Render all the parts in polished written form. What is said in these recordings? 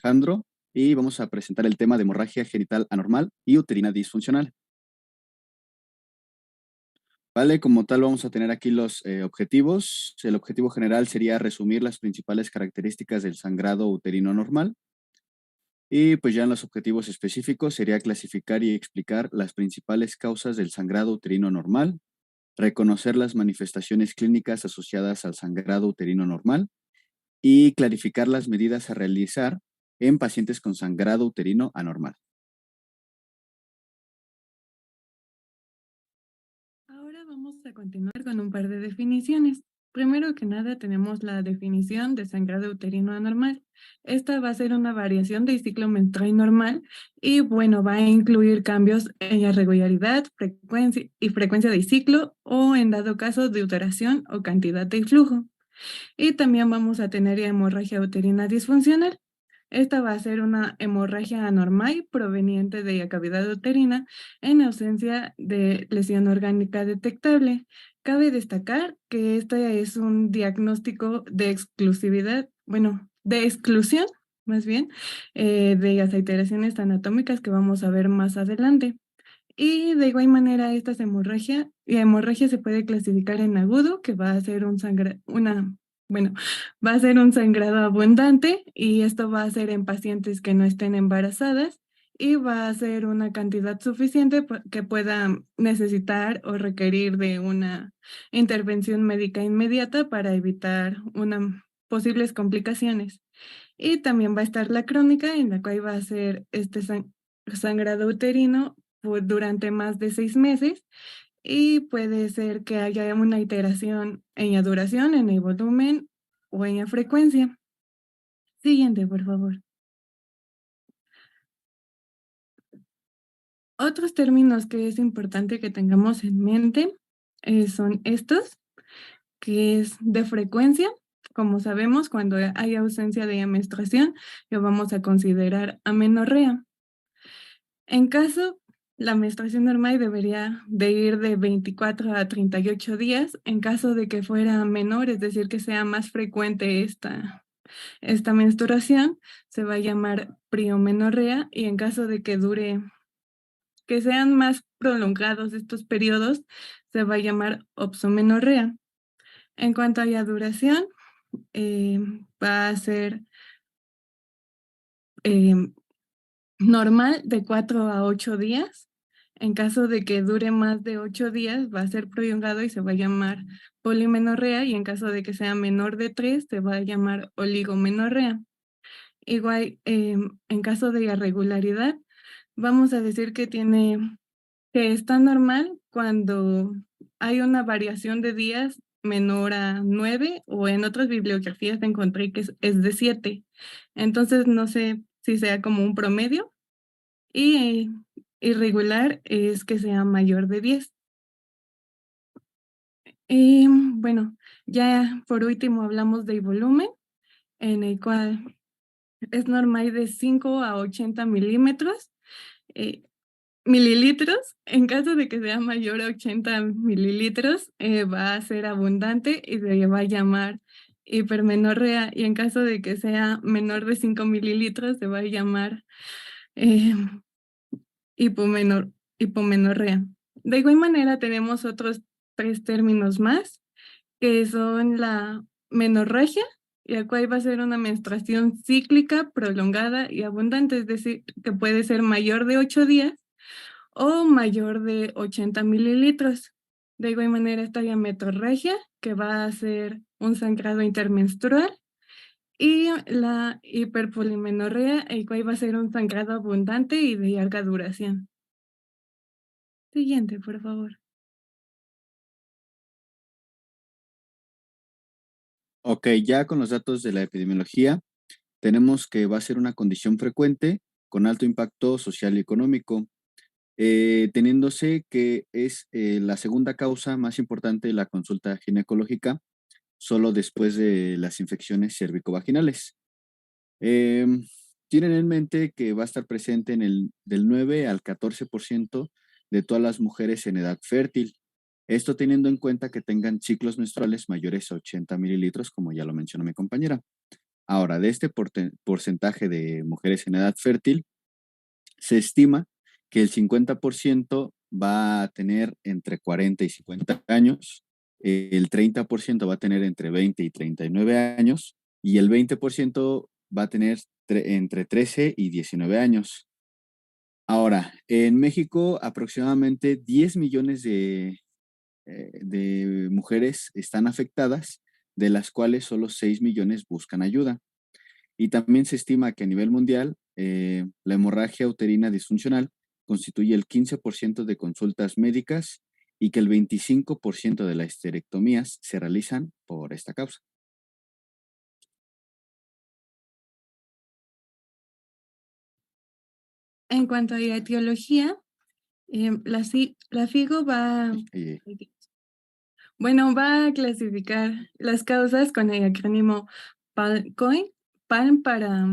Alejandro y vamos a presentar el tema de hemorragia genital anormal y uterina disfuncional. Vale, como tal vamos a tener aquí los objetivos. El objetivo general sería resumir las principales características del sangrado uterino normal y pues ya en los objetivos específicos sería clasificar y explicar las principales causas del sangrado uterino normal, reconocer las manifestaciones clínicas asociadas al sangrado uterino normal y clarificar las medidas a realizar en pacientes con sangrado uterino anormal. Ahora vamos a continuar con un par de definiciones. Primero que nada tenemos la definición de sangrado uterino anormal. Esta va a ser una variación del ciclo menstrual normal y bueno, va a incluir cambios en la regularidad, frecuencia del ciclo o en dado caso de alteración o cantidad de flujo. Y también vamos a tener hemorragia uterina disfuncional. Esta va a ser una hemorragia anormal proveniente de la cavidad uterina en ausencia de lesión orgánica detectable. Cabe destacar que este es un diagnóstico de exclusividad, bueno, de exclusión, más bien, de las alteraciones anatómicas que vamos a ver más adelante. Y de igual manera, la hemorragia se puede clasificar en agudo, que va a ser bueno, va a ser un sangrado abundante y esto va a ser en pacientes que no estén embarazadas y va a ser una cantidad suficiente que pueda necesitar o requerir de una intervención médica inmediata para evitar posibles complicaciones. Y también va a estar la crónica, en la cual va a ser sangrado uterino durante más de 6 meses y puede ser que haya una iteración en la duración, en el volumen o en la frecuencia. Siguiente, por favor. Otros términos que es importante que tengamos en mente son estos, que es de frecuencia. Como sabemos, cuando hay ausencia de menstruación, lo vamos a considerar amenorrea. En caso, la menstruación normal debería de ir de 24 a 38 días. En caso de que fuera menor, es decir, que sea más frecuente esta menstruación, se va a llamar priomenorrea, y en caso de que sean más prolongados estos periodos, se va a llamar opsomenorrea. En cuanto a la duración, eh, va a ser eh, normal de 4 a 8 días. En caso de que dure más de 8 días, va a ser prolongado y se va a llamar polimenorrea, y en caso de que sea menor de 3, se va a llamar oligomenorrea. Igual, en caso de irregularidad, vamos a decir que está normal cuando hay una variación de días menor a 9, o en otras bibliografías encontré que es de 7. Entonces, no sé si sea como un promedio, y irregular es que sea mayor de 10. Y bueno, ya por último hablamos del volumen, en el cual es normal de 5 a 80 eh, mililitros. En caso de que sea mayor a 80 mililitros, va a ser abundante y se va a llamar hipermenorrea. Y en caso de que sea menor de 5 mililitros, se va a llamar eh, hipomenorrea. De igual manera, tenemos otros 3 términos más, que son la menorragia, la cual va a ser una menstruación cíclica, prolongada y abundante, es decir, que puede ser mayor de 8 días o mayor de 80 mililitros. De igual manera está la metorragia, que va a ser un sangrado intermenstrual, y la hiperpolimenorrea, el cual va a ser un sangrado abundante y de larga duración. Siguiente, por favor. Ok, ya con los datos de la epidemiología, tenemos que va a ser una condición frecuente con alto impacto social y económico, teniéndose que es la segunda causa más importante de la consulta ginecológica, solo después de las infecciones cervicovaginales. Eh, Tienen en mente que va a estar presente del 9 al 14% de todas las mujeres en edad fértil. Esto teniendo en cuenta que tengan ciclos menstruales mayores a 80 mililitros, como ya lo mencionó mi compañera. Ahora, de este porcentaje de mujeres en edad fértil, se estima que el 50% va a tener entre 40 y 50 años, el 30% va a tener entre 20 y 39 años y el 20% va a tener entre 13 y 19 años. Ahora, en México aproximadamente 10 millones de mujeres están afectadas, de las cuales solo 6 millones buscan ayuda. Y también se estima que a nivel mundial, la hemorragia uterina disfuncional constituye el 15% de consultas médicas y que el 25% de las histerectomías se realizan por esta causa. En cuanto a la etiología, la FIGO va, Eh, bueno, va a clasificar las causas con el acrónimo PALCOI, PALM para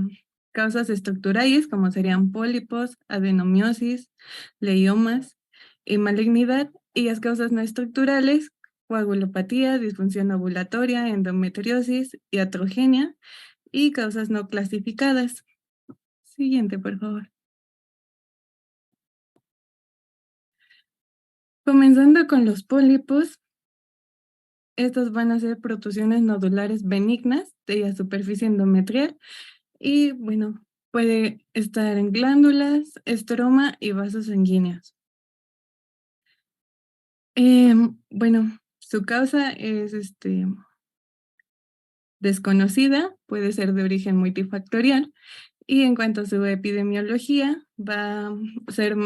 causas estructurales, como serían pólipos, adenomiosis, leiomas y malignidad, y las causas no estructurales, coagulopatía, disfunción ovulatoria, endometriosis, iatrogenia y causas no clasificadas. Siguiente, por favor. Comenzando con los pólipos, estas van a ser protusiones nodulares benignas de la superficie endometrial y, bueno, puede estar en glándulas, estroma y vasos sanguíneos. Bueno, su causa es desconocida, puede ser de origen multifactorial y en cuanto a su epidemiología va a ser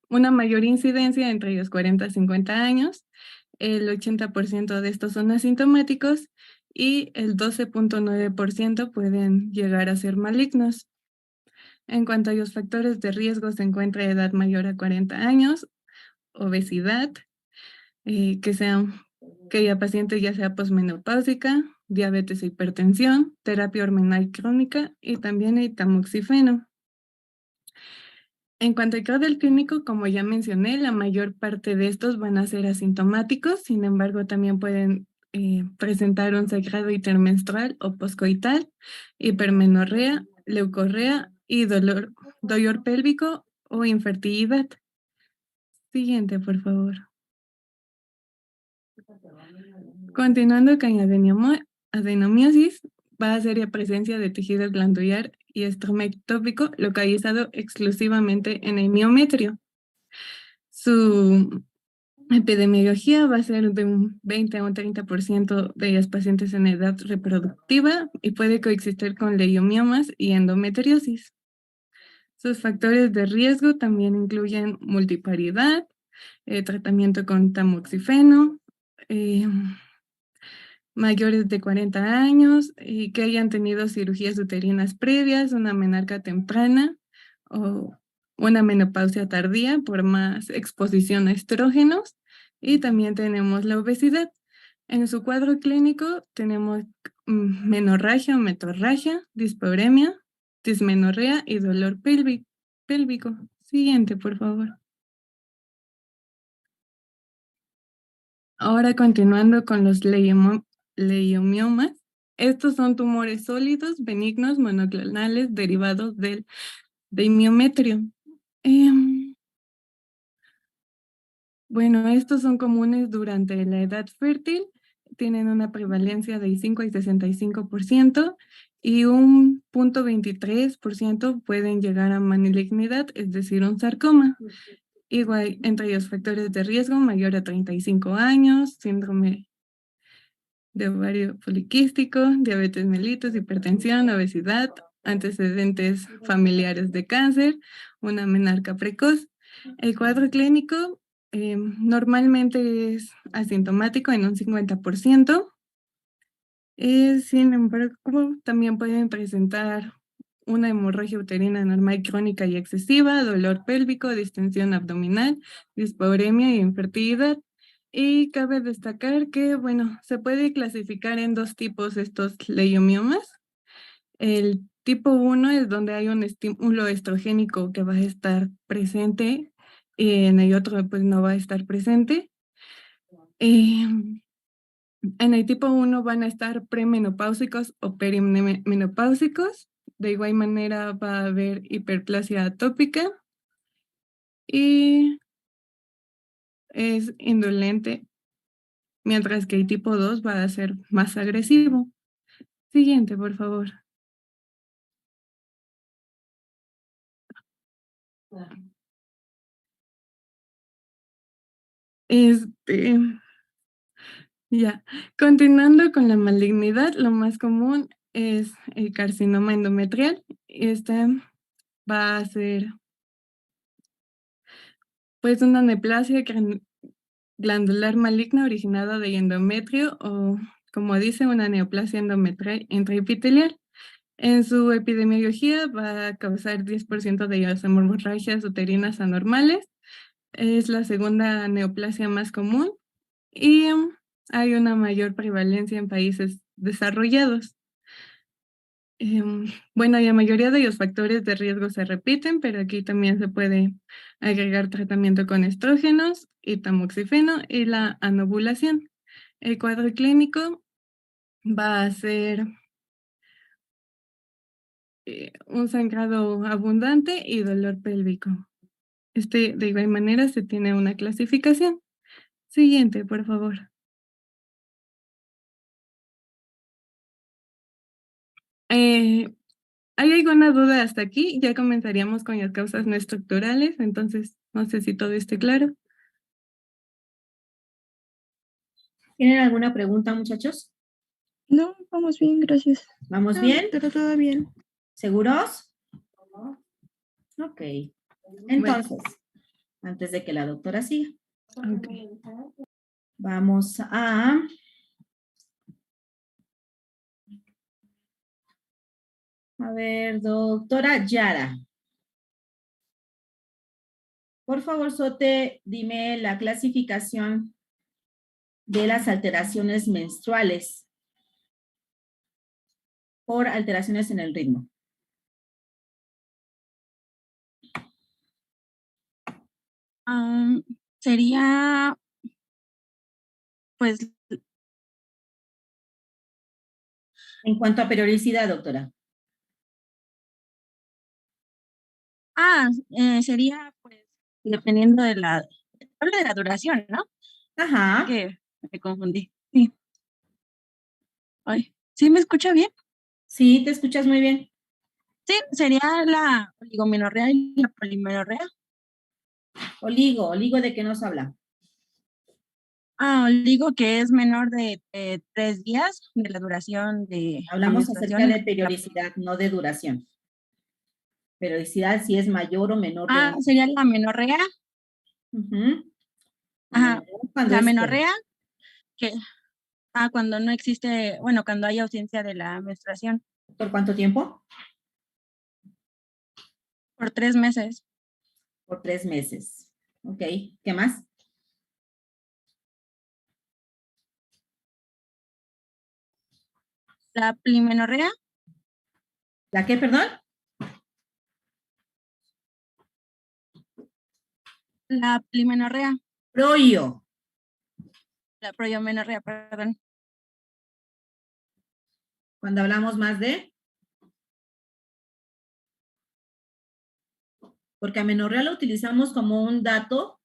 una mayor incidencia entre los 40 a 50 años. El 80% de estos son asintomáticos y el 12.9% pueden llegar a ser malignos. En cuanto a los factores de riesgo, se encuentra edad mayor a 40 años, obesidad, que la paciente ya sea posmenopáusica, diabetes e hipertensión, terapia hormonal crónica y también el tamoxifeno. En cuanto al cuadro clínico, como ya mencioné, la mayor parte de estos van a ser asintomáticos, sin embargo, también pueden presentar un sangrado intermenstrual o poscoital, hipermenorrea, leucorrea y dolor pélvico o infertilidad. Siguiente, por favor. Continuando con la adenomiosis, va a ser la presencia de tejido glandular y estroma ectópico localizado exclusivamente en el miometrio. Su epidemiología va a ser de un 20 a un 30% de las pacientes en edad reproductiva y puede coexistir con leiomiomas y endometriosis. Sus factores de riesgo también incluyen multiparidad, tratamiento con tamoxifeno, mayores de 40 años y que hayan tenido cirugías uterinas previas, una menarca temprana o una menopausia tardía por más exposición a estrógenos. Y también tenemos la obesidad. En su cuadro clínico tenemos menorragia o metorragia, dispareunia, dismenorrea y dolor pélvico. Siguiente, por favor. Ahora continuando con los leiomiomas. Estos son tumores sólidos, benignos, monoclonales, derivados del miometrio. Bueno, estos son comunes durante la edad fértil, tienen una prevalencia de 5 y 65% y un 0.23% pueden llegar a malignidad, es decir, un sarcoma. Igual, entre los factores de riesgo, mayor a 35 años, síndrome de ovario poliquístico, diabetes mellitus, hipertensión, obesidad, antecedentes familiares de cáncer, una menarca precoz. El cuadro clínico normalmente es asintomático en un 50%. Sin embargo, también pueden presentar una hemorragia uterina normal crónica y excesiva, dolor pélvico, distensión abdominal, dispareunia y infertilidad. Y cabe destacar que, bueno, se puede clasificar en dos tipos estos leiomiomas. El tipo 1 es donde hay un estímulo estrogénico que va a estar presente y en el otro pues no va a estar presente. En el tipo 1 van a estar premenopáusicos o perimenopáusicos. De igual manera va a haber hiperplasia atópica y es indolente, mientras que el tipo 2 va a ser más agresivo. Siguiente, por favor. Este, ya, continuando con la malignidad, lo más común es el carcinoma endometrial. Este va a ser pues una neoplasia glandular maligna originada del endometrio o, como dice, una neoplasia endometrial intraepitelial. En su epidemiología va a causar 10% de las hemorragias uterinas anormales. Es la segunda neoplasia más común y hay una mayor prevalencia en países desarrollados. Bueno, y la mayoría de los factores de riesgo se repiten, pero aquí también se puede agregar tratamiento con estrógenos y tamoxifeno y la anovulación. El cuadro clínico va a ser un sangrado abundante y dolor pélvico. De igual manera se tiene una clasificación. Siguiente, por favor. Eh, ¿Hay alguna duda hasta aquí? Ya comenzaríamos con las causas no estructurales, entonces no sé si todo esté claro. ¿Tienen alguna pregunta, muchachos? No, vamos bien, gracias. ¿Vamos No, bien? pero todo bien. ¿Seguros? Ok. Entonces, antes de que la doctora siga, Okay. vamos a ver, doctora Yara. Por favor, Sote, dime la clasificación de las alteraciones menstruales por alteraciones en el ritmo. Sería, pues, En cuanto a periodicidad, doctora. sería, pues, dependiendo habla de la duración, ¿no? Ajá. Que me confundí. Sí. Ay, ¿sí me escucha bien? Sí, te escuchas muy bien. Sí, sería la oligomenorrea y la polimenorrea. Oligo, ¿de qué nos habla? Oligo que es menor de 3 días de la duración de la Hablamos acerca menstruación. de periodicidad, no de duración. Periodicidad si es mayor o menor de una. Sería la menorrea. Ujú. Ajá, Cuando la es que, menorrea, que cuando no existe, bueno, cuando hay ausencia de la menstruación, ¿por cuánto tiempo? por 3 meses. Por 3 meses. Ok, ¿qué más? La plimenorrea, ¿La qué, perdón? la plimenorrea, Proio. la proyomenorrea, perdón. Cuando hablamos más de. Porque amenorrea lo utilizamos como un dato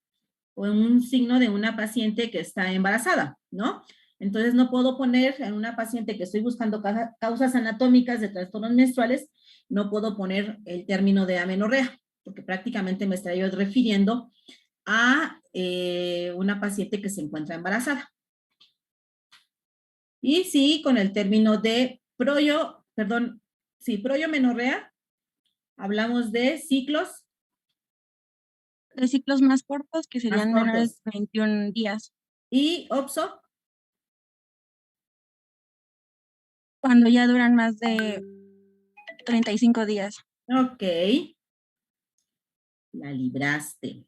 o un signo de una paciente que está embarazada, ¿no? Entonces no puedo poner en una paciente que estoy buscando causas anatómicas de trastornos menstruales, no puedo poner el término de amenorrea, porque prácticamente me estaría refiriendo a una paciente que se encuentra embarazada. Y sí, con el término de proyomenorrea, hablamos de ciclos. De ciclos más cortos, que Más serían menores cortos. de 21 días. Y OPSO. Cuando ya duran más de 35 días. Ok. La libraste.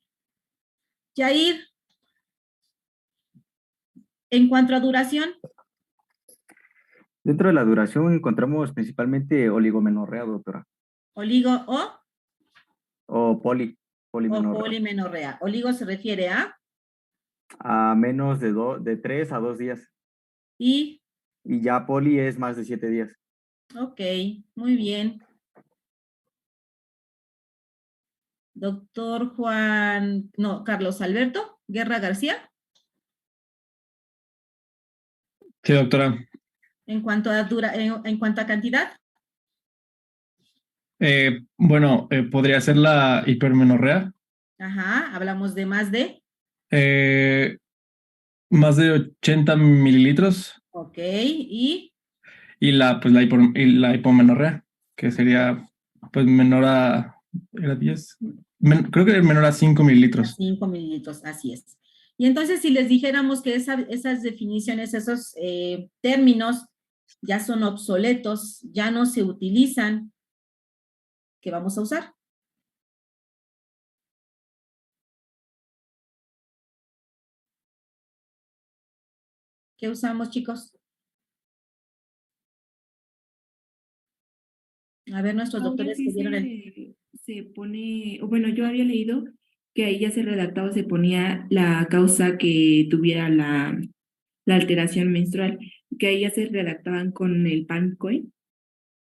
Yair, en cuanto a duración. Dentro de la duración encontramos principalmente oligomenorrea, doctora, Oligo o o polimenorrea, polimenorrea. Oligo se refiere a a menos de 3 a 2 días. Y, Y ya poli es más de 7 días. ok, muy bien. Doctor Carlos Alberto Guerra García. Sí, doctora. En cuanto a en cuanto a cantidad. Bueno, podría ser la hipermenorrea. Ajá, hablamos de más de. Eh, Más de 80 mililitros. Ok, y. Y y la hipomenorrea, que sería pues menor a, era 10, creo que era menor a 5 mililitros. 5 mililitros, así es. Y entonces, si les dijéramos que esas definiciones, esos términos ya son obsoletos, ya no se utilizan, ¿qué vamos a usar? ¿Qué usamos, chicos? A ver, nuestros Ahora doctores que sí dieron el... se pone, o bueno, yo había leído que ahí ya se redactaba, se ponía la causa que tuviera la alteración menstrual, que ahí ya se redactaban con el PANCOI.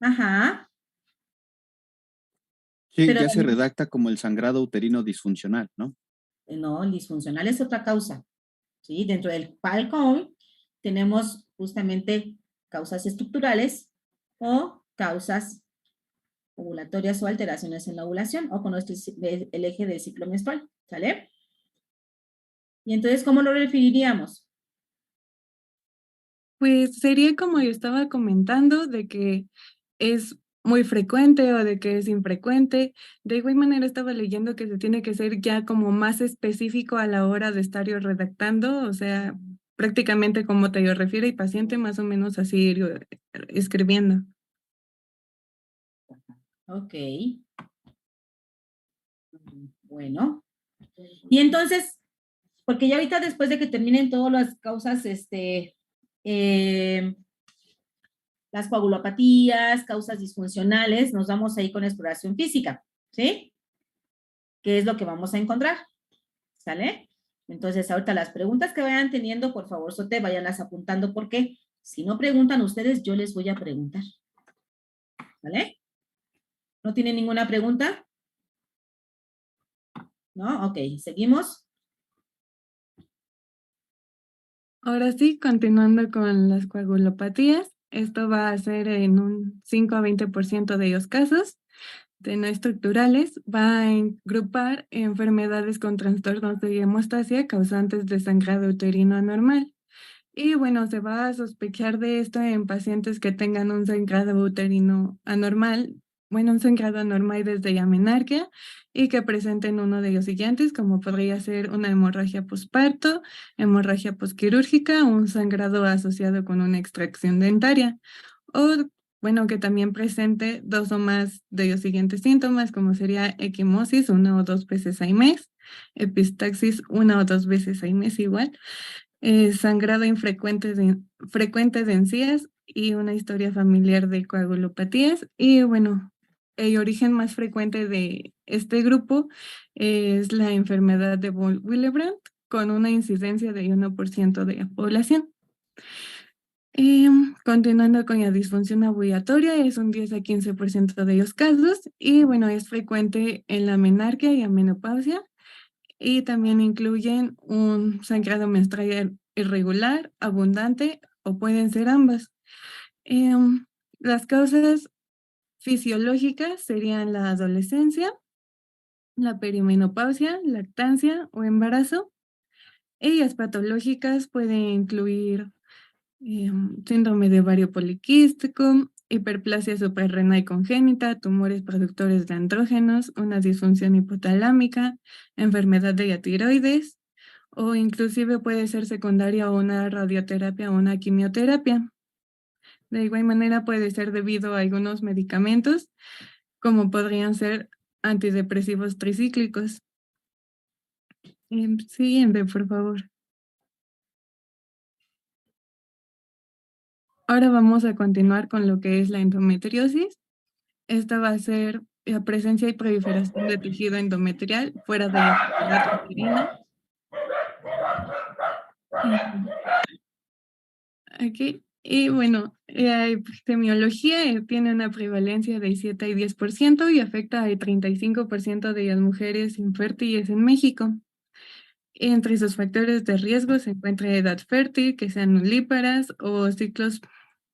Ajá, Sí, pero ya se redacta como el sangrado uterino disfuncional, ¿no? no, disfuncional es otra causa, ¿sí? Dentro del PALCOM tenemos justamente causas estructurales o causas ovulatorias o alteraciones en la ovulación o con el eje del ciclo menstrual, ¿sale? Y entonces, ¿cómo lo referiríamos? Pues sería como yo estaba comentando, de que es muy frecuente o de que es infrecuente. De igual manera estaba leyendo que se tiene que ser ya como más específico a la hora de estar yo redactando, o sea, prácticamente como te yo refiere y paciente, más o menos así ir yo escribiendo. Ok. Bueno. Y entonces, porque ya ahorita después de que terminen todas las causas, las coagulopatías, causas disfuncionales, nos vamos a ir con exploración física, ¿sí? ¿Qué es lo que vamos a encontrar? ¿Sale? Entonces, ahorita las preguntas que vayan teniendo, por favor, Sote, vayanlas apuntando porque si no preguntan ustedes, yo les voy a preguntar. ¿Vale? ¿No tienen ninguna pregunta? ¿No? Ok, seguimos. Ahora sí, continuando con las coagulopatías, esto va a ser en un 5 a 20% de los casos de no estructurales, va a agrupar enfermedades con trastornos de hemostasia causantes de sangrado uterino anormal. Y bueno, se va a sospechar de esto en pacientes que tengan un sangrado uterino anormal, bueno, un sangrado anormal desde la menarquia y que presenten uno de los siguientes, como podría ser una hemorragia posparto, hemorragia posquirúrgica, un sangrado asociado con una extracción dentaria. O, bueno, que también presente dos o más de los siguientes síntomas, como sería equimosis una o dos veces al mes, epistaxis una o dos veces al mes igual, sangrado frecuente de encías y una historia familiar de coagulopatías. Y bueno, el origen más frecuente de este grupo es la enfermedad de von Willebrand, con una incidencia de 1% de la población. Continuando con la disfunción ovulatoria, es un 10 a 15% de los casos y bueno, es frecuente en la menarquia y la menopausia y también incluyen un sangrado menstrual irregular, abundante o pueden ser ambas. Las causas fisiológicas serían la adolescencia, la perimenopausia, lactancia o embarazo. Ellas patológicas pueden incluir síndrome de ovario poliquístico, hiperplasia suprarrenal congénita, tumores productores de andrógenos, una disfunción hipotalámica, enfermedad de la tiroides, o inclusive puede ser secundaria a una radioterapia o una quimioterapia. De igual manera puede ser debido a algunos medicamentos, como podrían ser antidepresivos tricíclicos. Siguiente, por favor. Ahora vamos a continuar con lo que es la endometriosis. Esta va a ser la presencia y proliferación de tejido endometrial fuera de la cavidad uterina. Ok. Y bueno, la epidemiología tiene una prevalencia de 7 y 10% y afecta al 35% de las mujeres infértiles en México. Entre sus factores de riesgo se encuentra edad fértil, que sean nulíparas o ciclos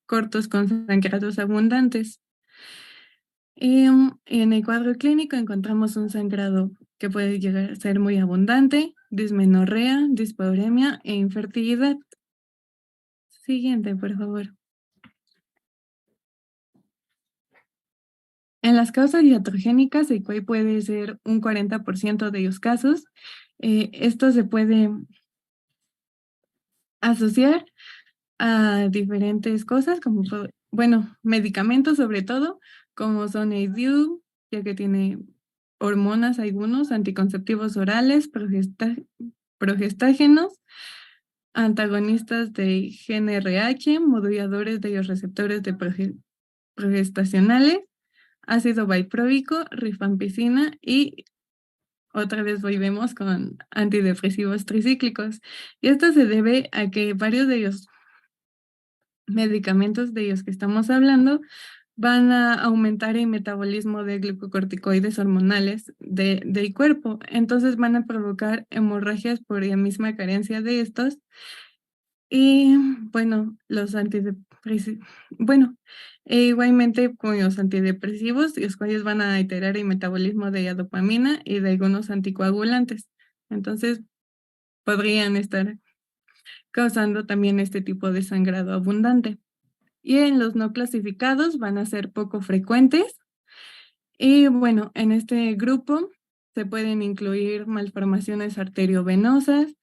cortos con sangrados abundantes. En el cuadro clínico encontramos un sangrado que puede llegar a ser muy abundante, dismenorrea, dispareunia e infertilidad. Siguiente, por favor. En las causas iatrogénicas, el cual puede ser un 40% de los casos, esto se puede asociar a diferentes cosas, como, bueno, medicamentos sobre todo, como son el DIU, ya que tiene hormonas, algunos, anticonceptivos orales, progestágenos, antagonistas de GnRH, moduladores de los receptores de progestacionales, ácido valproico, rifampicina y otra vez volvemos con antidepresivos tricíclicos. Y esto se debe a que varios de los medicamentos de los que estamos hablando van a aumentar el metabolismo de glucocorticoides hormonales del cuerpo. Entonces van a provocar hemorragias por la misma carencia de estos. Y bueno, los antidepresivos, bueno, igualmente con los antidepresivos, los cuales van a alterar el metabolismo de la dopamina y de algunos anticoagulantes. Entonces, podrían estar causando también este tipo de sangrado abundante. Y en los no clasificados van a ser poco frecuentes. Y bueno, en este grupo se pueden incluir malformaciones arteriovenosas,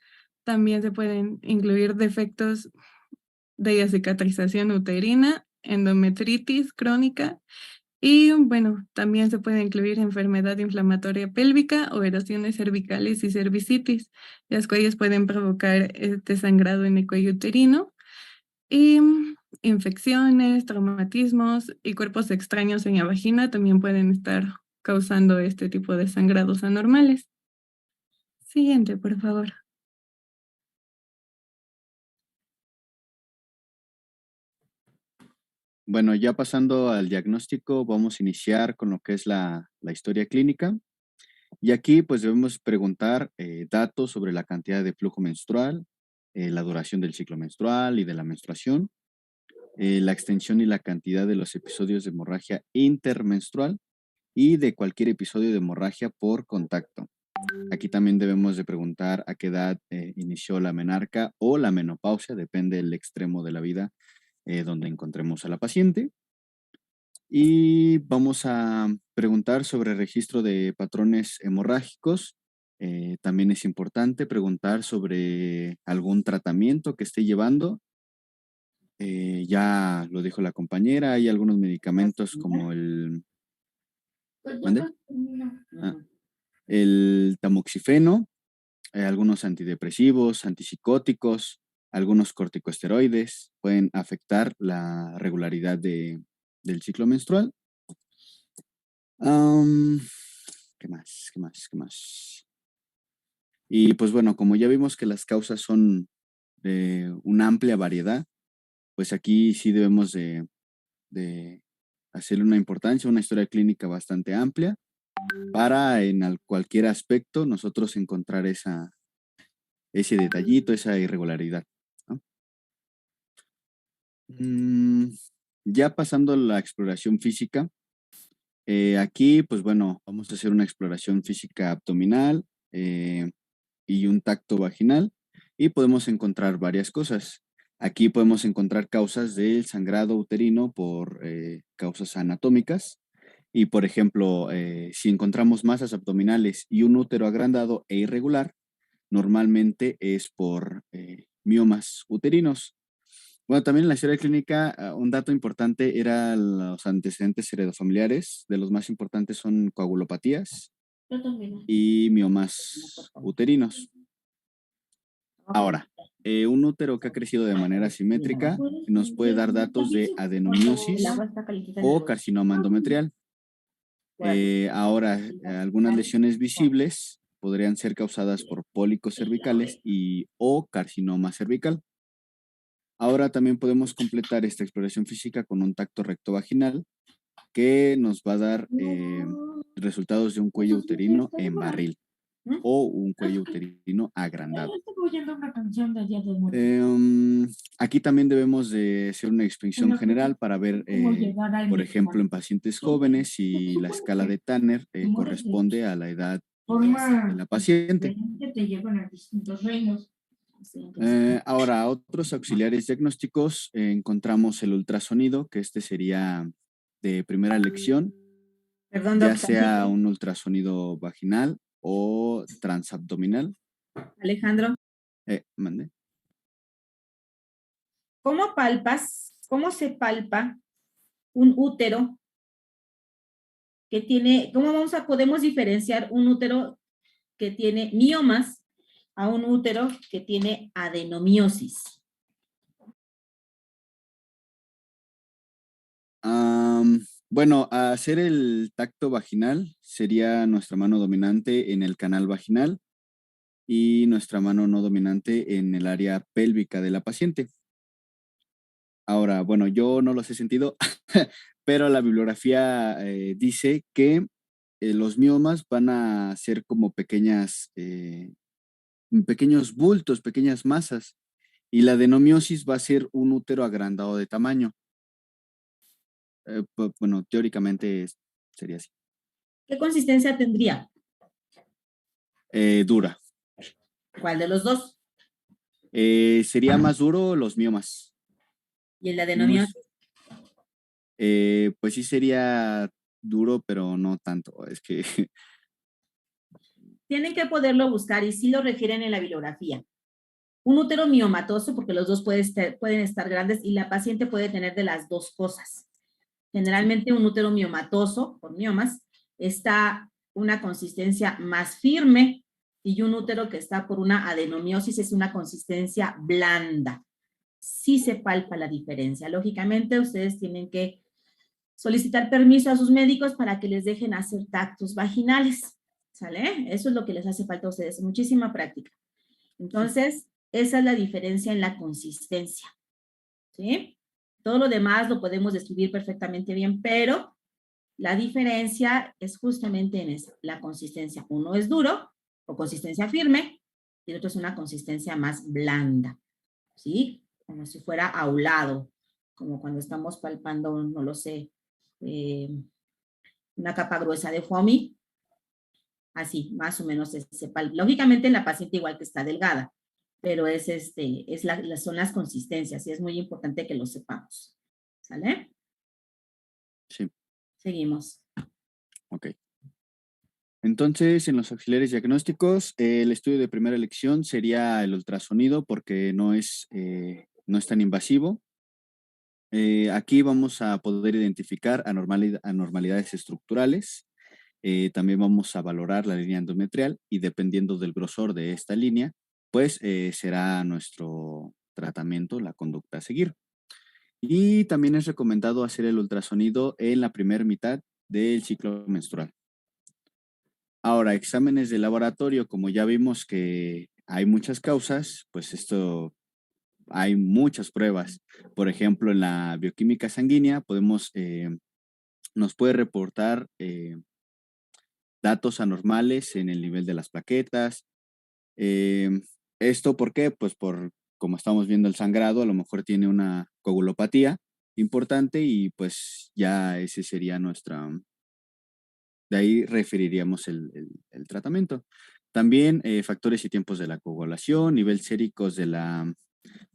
también se pueden incluir defectos de la cicatrización uterina, endometritis crónica y bueno, también se puede incluir enfermedad inflamatoria pélvica o erosiones cervicales y cervicitis, las cuales pueden provocar este sangrado en el cuello uterino y infecciones, traumatismos y cuerpos extraños en la vagina también pueden estar causando este tipo de sangrados anormales. Siguiente, por favor. Bueno, ya pasando al diagnóstico, vamos a iniciar con lo que es la historia clínica. Y aquí pues debemos preguntar datos sobre la cantidad de flujo menstrual, la duración del ciclo menstrual y de la menstruación, la extensión y la cantidad de los episodios de hemorragia intermenstrual y de cualquier episodio de hemorragia por contacto. Aquí también debemos de preguntar a qué edad inició la menarca o la menopausia, depende del extremo de la vida donde encontremos a la paciente. Y vamos a preguntar sobre registro de patrones hemorrágicos. También es importante preguntar sobre algún tratamiento que esté llevando. Ya lo dijo la compañera, hay algunos medicamentos como ¿mande? El tamoxifeno, algunos antidepresivos, antipsicóticos, algunos corticosteroides pueden afectar la regularidad del ciclo menstrual. ¿Qué más? ¿Qué más? ¿Qué más? Y pues bueno, como ya vimos que las causas son de una amplia variedad, pues aquí sí debemos de hacerle una importancia, una historia clínica bastante amplia para en cualquier aspecto nosotros encontrar ese detallito, esa irregularidad, ¿no? Ya pasando a la exploración física, aquí, pues bueno, vamos a hacer una exploración física abdominal y un tacto vaginal y podemos encontrar varias cosas. Aquí podemos encontrar causas del sangrado uterino por causas anatómicas y, por ejemplo, si encontramos masas abdominales y un útero agrandado e irregular, normalmente es por miomas uterinos. Bueno, también en la historia clínica, un dato importante era los antecedentes heredofamiliares. De los más importantes son coagulopatías y miomas uterinos. Ahora, un útero que ha crecido de manera simétrica nos puede dar datos de adenomiosis o carcinoma endometrial. Ahora, algunas lesiones visibles podrían ser causadas por pólipos cervicales o carcinoma cervical. Ahora también podemos completar esta exploración física con un tacto rectovaginal que nos va a dar resultados de un cuello uterino en barril o un cuello uterino agrandado. Aquí también debemos de hacer una inspección general para ver, por ejemplo, en pacientes jóvenes si la escala de Tanner corresponde a la edad de la paciente. Ahora, otros auxiliares diagnósticos, encontramos el ultrasonido, que este sería de primera elección, Perdón, ya doctor. sea un ultrasonido vaginal o transabdominal. Alejandro, Mande. cómo se palpa un útero que tiene, podemos diferenciar un útero que tiene miomas a un útero que tiene adenomiosis? Bueno, hacer el tacto vaginal sería nuestra mano dominante en el canal vaginal y nuestra mano no dominante en el área pélvica de la paciente. Ahora, bueno, yo no los he sentido, pero la bibliografía dice que los miomas van a ser como pequeños bultos, pequeñas masas, y la adenomiosis va a ser un útero agrandado de tamaño. Bueno, teóricamente sería así. ¿Qué consistencia tendría? Dura. ¿Cuál de los dos? Sería más duro los miomas. ¿Y el de adenomiosis? Pues sí sería duro, pero no tanto. Es que Tienen que poderlo buscar y sí lo refieren en la bibliografía. Un útero miomatoso, porque los dos pueden estar grandes y la paciente puede tener de las dos cosas. Generalmente un útero miomatoso, por miomas, está una consistencia más firme y un útero que está por una adenomiosis es una consistencia blanda. Sí se palpa la diferencia. Lógicamente, ustedes tienen que solicitar permiso a sus médicos para que les dejen hacer tactos vaginales, ¿sale? Eso es lo que les hace falta a ustedes, muchísima práctica. Entonces, esa es la diferencia en la consistencia, ¿sí? Todo lo demás lo podemos describir perfectamente bien, pero la diferencia es justamente en esa, la consistencia. Uno es duro o consistencia firme y el otro es una consistencia más blanda, ¿sí? Como si fuera aulado, como cuando estamos palpando, no lo sé, una capa gruesa de foamy, así, más o menos se palpa. Lógicamente en la paciente igual que está delgada, pero son las consistencias y es muy importante que lo sepamos. ¿Sale? sí. Seguimos. Ok. Entonces, en los auxiliares diagnósticos, el estudio de primera elección sería el ultrasonido porque no es tan invasivo. Aquí vamos a poder identificar anormalidades estructurales. También vamos a valorar la línea endometrial y dependiendo del grosor de esta línea, pues será nuestro tratamiento, la conducta a seguir. Y también es recomendado hacer el ultrasonido en la primera mitad del ciclo menstrual. Ahora, exámenes de laboratorio, como ya vimos que hay muchas causas, pues hay muchas pruebas. Por ejemplo, en la bioquímica sanguínea nos puede reportar datos anormales en el nivel de las plaquetas. ¿Esto por qué? Pues como estamos viendo el sangrado, a lo mejor tiene una coagulopatía importante y pues ya ese sería de ahí referiríamos el tratamiento. También factores y tiempos de la coagulación, nivel séricos de la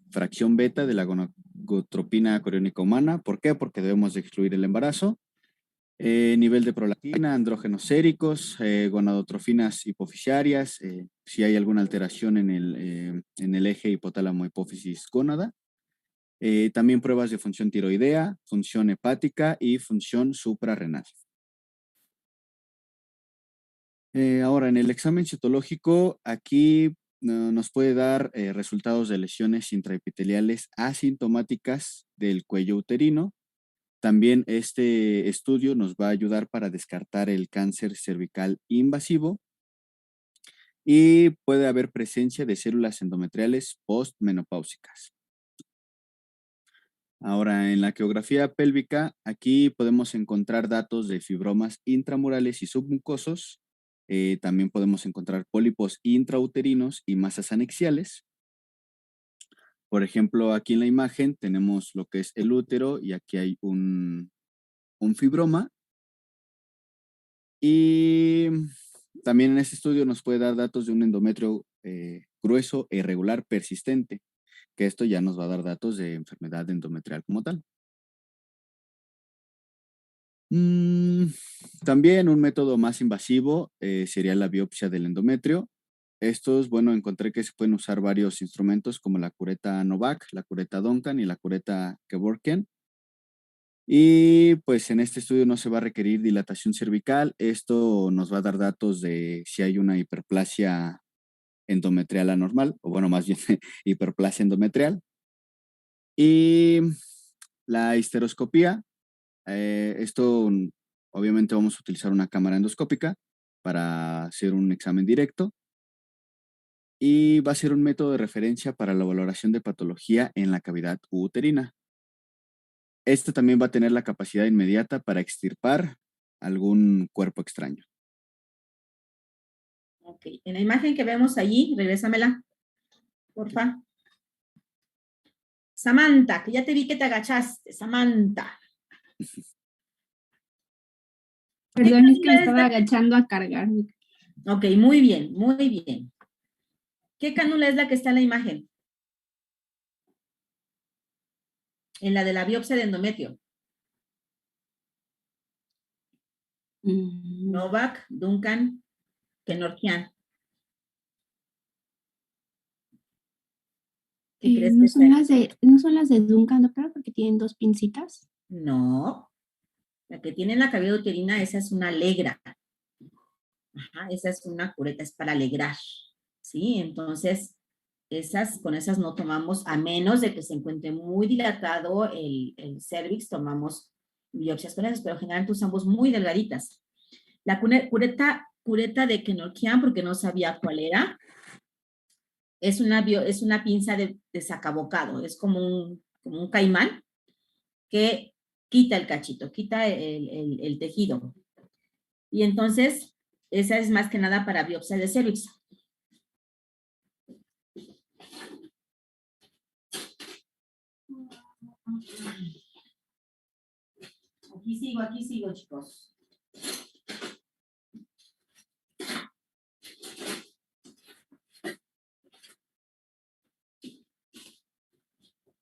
fracción beta de la gonadotropina coriónica humana. ¿Por qué? Porque debemos de excluir el embarazo. Nivel de prolactina, andrógenos séricos, gonadotrofinas hipofisiarias, si hay alguna alteración en el eje hipotálamo-hipófisis-gónada. También pruebas de función tiroidea, función hepática y función suprarrenal. Ahora, en el examen citológico, aquí nos puede dar resultados de lesiones intraepiteliales asintomáticas del cuello uterino. También este estudio nos va a ayudar para descartar el cáncer cervical invasivo y puede haber presencia de células endometriales postmenopáusicas. Ahora, en la geografía pélvica, aquí podemos encontrar datos de fibromas intramurales y submucosos. También podemos encontrar pólipos intrauterinos y masas anexiales. Por ejemplo, aquí en la imagen tenemos lo que es el útero y aquí hay un fibroma. Y también en este estudio nos puede dar datos de un endometrio grueso e irregular persistente, que esto ya nos va a dar datos de enfermedad endometrial como tal. También un método más invasivo sería la biopsia del endometrio. Estos, bueno, encontré que se pueden usar varios instrumentos como la cureta Novak, la cureta Duncan y la cureta Kevorkian. Y pues en este estudio no se va a requerir dilatación cervical. Esto nos va a dar datos de si hay una hiperplasia endometrial anormal, o bueno, más bien hiperplasia endometrial. Y la histeroscopía, esto obviamente vamos a utilizar una cámara endoscópica para hacer un examen directo. Y va a ser un método de referencia para la valoración de patología en la cavidad uterina. Este también va a tener la capacidad inmediata para extirpar algún cuerpo extraño. Ok, en la imagen que vemos allí, regrésamela, porfa. Samantha, que ya te vi que te agachaste, Samantha. Perdón, es que me estaba agachando a cargar. Ok, muy bien, muy bien. ¿Qué cánula es la que está en la imagen? En la de la biopsia de endometrio. Novak, Duncan, Kevorkian. ¿Qué crees No que son sea? no son las de Duncan, doctora, porque tienen dos pincitas. No. La que tiene en la cavidad uterina, esa es una alegra. Ajá, esa es una cureta, es para alegrar. ¿Sí? Entonces, con esas no tomamos, a menos de que se encuentre muy dilatado el cervix, tomamos biopsias con esas, pero generalmente usamos muy delgaditas. La cureta de Kevorkian, porque no sabía cuál era, es una pinza de sacabocado, es como un caimán que quita el cachito, quita el tejido. Y entonces, esa es más que nada para biopsia de cervix. Aquí sigo, chicos.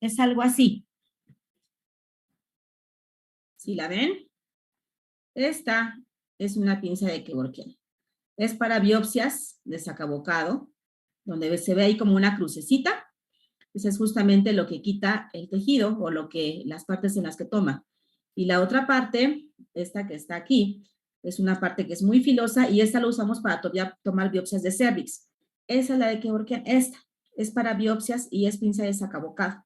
Es algo así. ¿Sí la ven? Esta es una pinza de Kevorkian. Es para biopsias de sacabocado, donde se ve ahí como una crucecita. Ese es justamente lo que quita el tejido o las partes en las que toma. Y la otra parte, esta que está aquí, es una parte que es muy filosa y esta la usamos para tomar biopsias de cervix. Esa es la de Kevorkian. Esta es para biopsias y es pinza de sacabocado.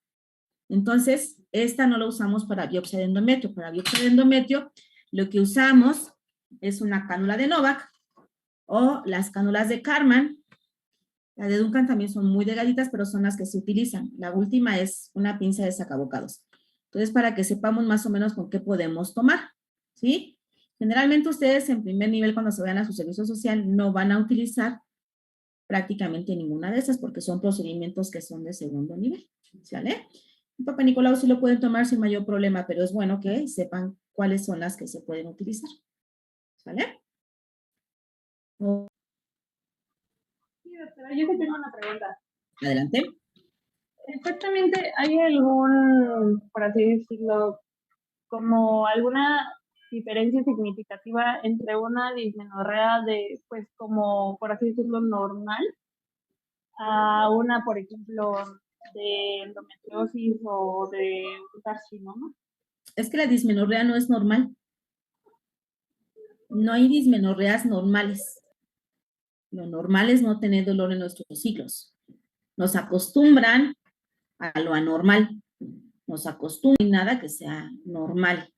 Entonces, esta no la usamos para biopsia de endometrio. Para biopsia de endometrio, lo que usamos es una cánula de Novak o las cánulas de Karman. Las de Duncan también son muy delgaditas, pero son las que se utilizan. La última es una pinza de sacabocados. Entonces, para que sepamos más o menos con qué podemos tomar, ¿sí? Generalmente ustedes en primer nivel, cuando se vayan a su servicio social, no van a utilizar prácticamente ninguna de esas porque son procedimientos que son de segundo nivel, ¿sale? Un Papa Nicolau sí lo pueden tomar sin mayor problema, pero es bueno que sepan cuáles son las que se pueden utilizar, ¿sale? Sí, doctora, yo que tengo una pregunta. Adelante. Exactamente, ¿hay algún, por así decirlo, como alguna diferencia significativa entre una dismenorrea de, pues, como, por así decirlo, normal, a una, por ejemplo, de endometriosis o de un carcinoma? Es que la dismenorrea no es normal. No hay dismenorreas normales. Lo normal es no tener dolor en nuestros ciclos. Nos acostumbran a lo anormal. Nos acostumbran a nada que sea normal.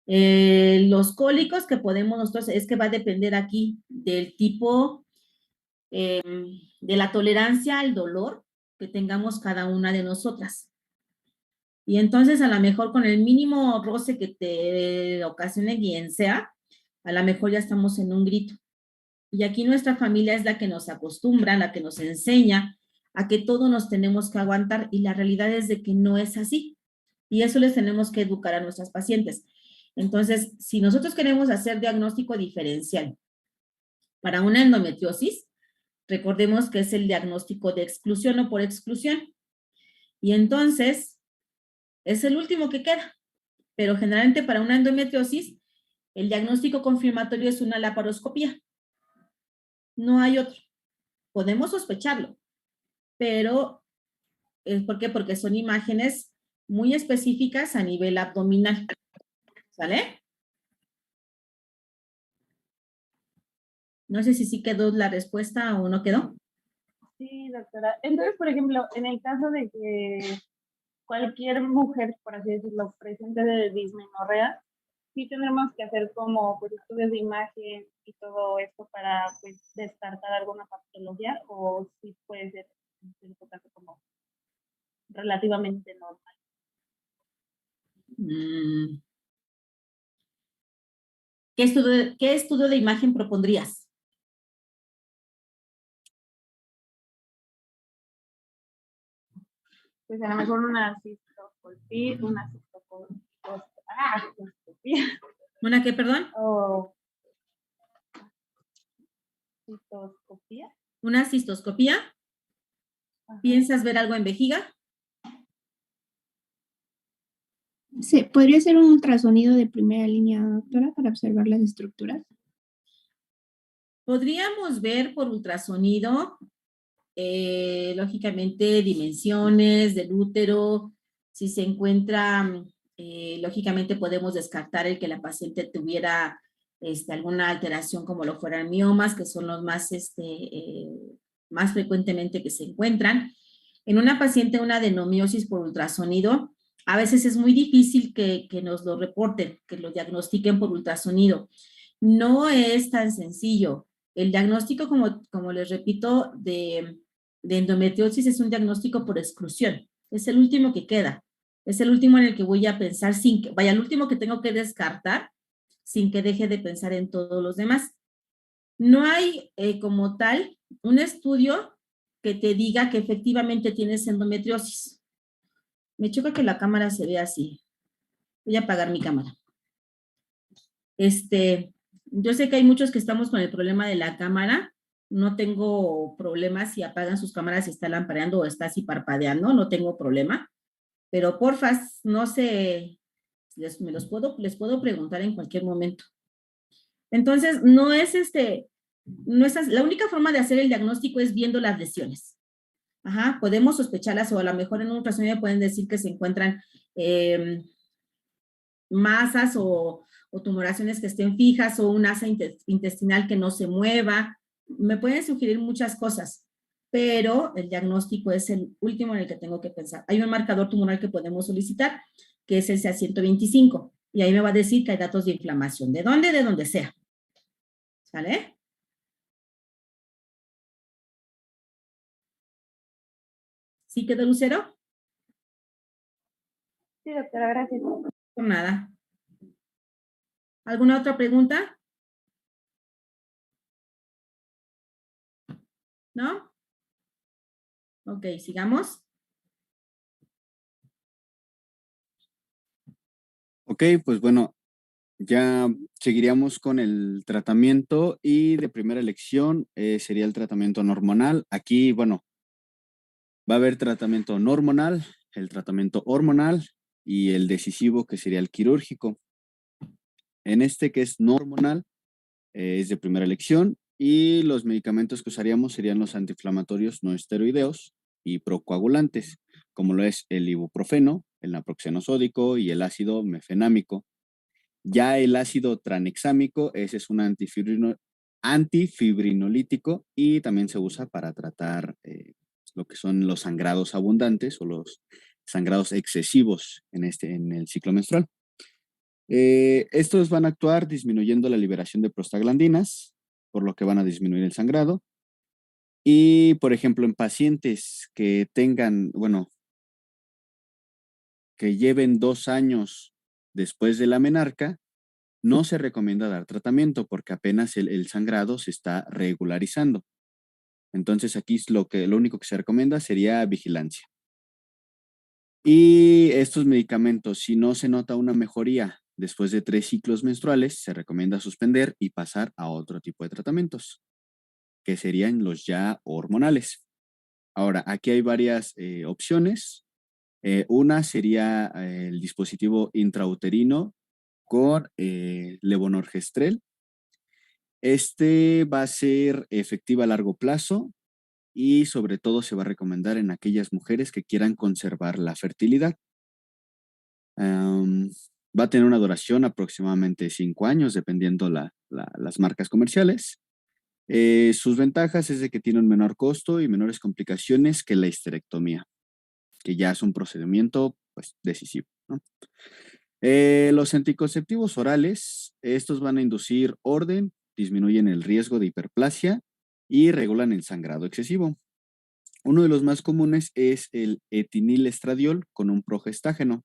Los cólicos que podemos nosotros, es que va a depender aquí del tipo, de la tolerancia al dolor que tengamos cada una de nosotras. Y entonces a lo mejor con el mínimo roce que te ocasione quien sea, a lo mejor ya estamos en un grito. Y aquí nuestra familia es la que nos acostumbra, la que nos enseña a que todo nos tenemos que aguantar, y la realidad es de que no es así. Y eso les tenemos que educar a nuestras pacientes. Entonces, si nosotros queremos hacer diagnóstico diferencial para una endometriosis, recordemos que es el diagnóstico de exclusión o por exclusión. Y entonces, es el último que queda. Pero generalmente para una endometriosis, el diagnóstico confirmatorio es una laparoscopía. No hay otro. Podemos sospecharlo, pero ¿por qué? Porque son imágenes muy específicas a nivel abdominal. ¿Sale? No sé si sí quedó la respuesta o no quedó. Sí, doctora. Entonces, por ejemplo, en el caso de que cualquier mujer, por así decirlo, presente de dismenorrea, sí tendremos que hacer como pues, estudios de imagen y todo esto para pues, descartar alguna patología, o sí puede ser en cierto caso como relativamente normal. ¿Qué estudio de imagen propondrías? Pues a lo mejor una cistoscopía, ¿Una qué, perdón? O cistoscopía. ¿Una cistoscopía? Ajá. ¿Piensas ver algo en vejiga? Sí, ¿podría ser un ultrasonido de primera línea, doctora, para observar las estructuras? Podríamos ver por ultrasonido, lógicamente, dimensiones del útero. Si se encuentra, lógicamente podemos descartar el que la paciente tuviera alguna alteración como lo fueran miomas, que son los más, más frecuentemente que se encuentran. En una paciente, una adenomiosis por ultrasonido, a veces es muy difícil que nos lo reporten, que lo diagnostiquen por ultrasonido. No es tan sencillo. El diagnóstico, como les repito, de endometriosis es un diagnóstico por exclusión. Es el último que queda. Es el último en el que voy a pensar vaya, el último que tengo que descartar sin que deje de pensar en todos los demás. No hay como tal un estudio que te diga que efectivamente tienes endometriosis. Me choca que la cámara se vea así. Voy a apagar mi cámara. Yo sé que hay muchos que estamos con el problema de la cámara. No tengo problema si apagan sus cámaras, si está lampareando o está así parpadeando, no tengo problema. Pero porfa, no sé, les puedo preguntar en cualquier momento. Entonces, no es la única forma de hacer el diagnóstico es viendo las lesiones. Ajá, podemos sospecharlas, o a lo mejor en un ultrasonido pueden decir que se encuentran masas o tumoraciones que estén fijas, o un asa intestinal que no se mueva. Me pueden sugerir muchas cosas, pero el diagnóstico es el último en el que tengo que pensar. Hay un marcador tumoral que podemos solicitar, que es el CA125, y ahí me va a decir que hay datos de inflamación. ¿De dónde? De donde sea. ¿Sale? ¿Sí quedó, Lucero? Sí, doctora, gracias. Por nada. ¿Alguna otra pregunta? ¿No? Ok, sigamos. Ok, pues bueno, ya seguiríamos con el tratamiento, y de primera elección sería el tratamiento no hormonal. Aquí, bueno, va a haber tratamiento no hormonal, el tratamiento hormonal y el decisivo, que sería el quirúrgico. En este, que es no hormonal, es de primera elección, y los medicamentos que usaríamos serían los antiinflamatorios no esteroideos y procoagulantes, como lo es el ibuprofeno, el naproxeno sódico y el ácido mefenámico. Ya el ácido tranexámico, ese es un antifibrinolítico, y también se usa para tratar lo que son los sangrados abundantes o los sangrados excesivos en el ciclo menstrual. Estos van a actuar disminuyendo la liberación de prostaglandinas, por lo que van a disminuir el sangrado. Y, por ejemplo, en pacientes que tengan, bueno, que lleven 2 años después de la menarca, no se recomienda dar tratamiento porque apenas el sangrado se está regularizando. Entonces aquí lo único que se recomienda sería vigilancia. Y estos medicamentos, si no se nota una mejoría después de 3 ciclos menstruales, se recomienda suspender y pasar a otro tipo de tratamientos, que serían los ya hormonales. Ahora, aquí hay varias opciones. Una sería el dispositivo intrauterino con levonorgestrel. Este va a ser efectivo a largo plazo y sobre todo se va a recomendar en aquellas mujeres que quieran conservar la fertilidad. Va a tener una duración aproximadamente 5 años, dependiendo las marcas comerciales. Sus ventajas es de que tiene un menor costo y menores complicaciones que la histerectomía, que ya es un procedimiento pues, decisivo, ¿no? Los anticonceptivos orales, estos van a inducir orden, disminuyen el riesgo de hiperplasia y regulan el sangrado excesivo. Uno de los más comunes es el etinilestradiol con un progestágeno.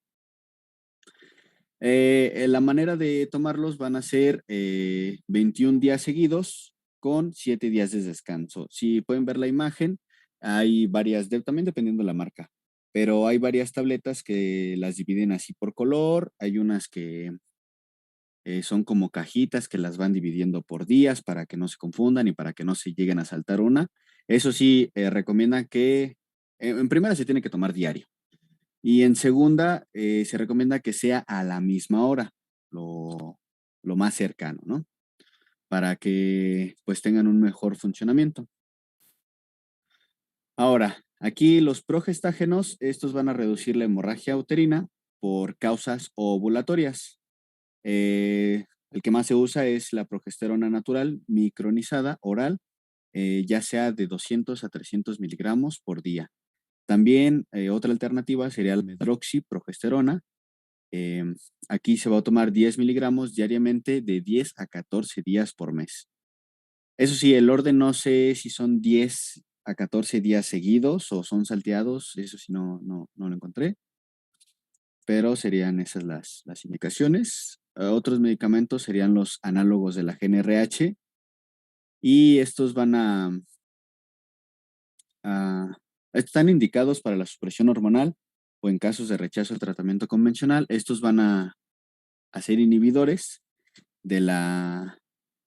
La manera de tomarlos van a ser 21 días seguidos con 7 días de descanso. Si pueden ver la imagen, hay varias, también dependiendo de la marca, pero hay varias tabletas que las dividen así por color. Hay unas que son como cajitas que las van dividiendo por días para que no se confundan y para que no se lleguen a saltar una. Eso sí, recomiendan que en primera se tiene que tomar diario. Y en segunda, se recomienda que sea a la misma hora, lo más cercano, ¿no? Para que pues tengan un mejor funcionamiento. Ahora, aquí los progestágenos, estos van a reducir la hemorragia uterina por causas ovulatorias. El que más se usa es la progesterona natural micronizada oral, ya sea de 200 a 300 miligramos por día. También otra alternativa sería la medroxiprogesterona. Aquí se va a tomar 10 miligramos diariamente de 10 a 14 días por mes. Eso sí, el orden no sé si son 10 a 14 días seguidos o son salteados, eso sí no lo encontré, pero serían esas las indicaciones. Otros medicamentos serían los análogos de la GnRH y estos están indicados para la supresión hormonal o en casos de rechazo al tratamiento convencional. Estos van a ser inhibidores de la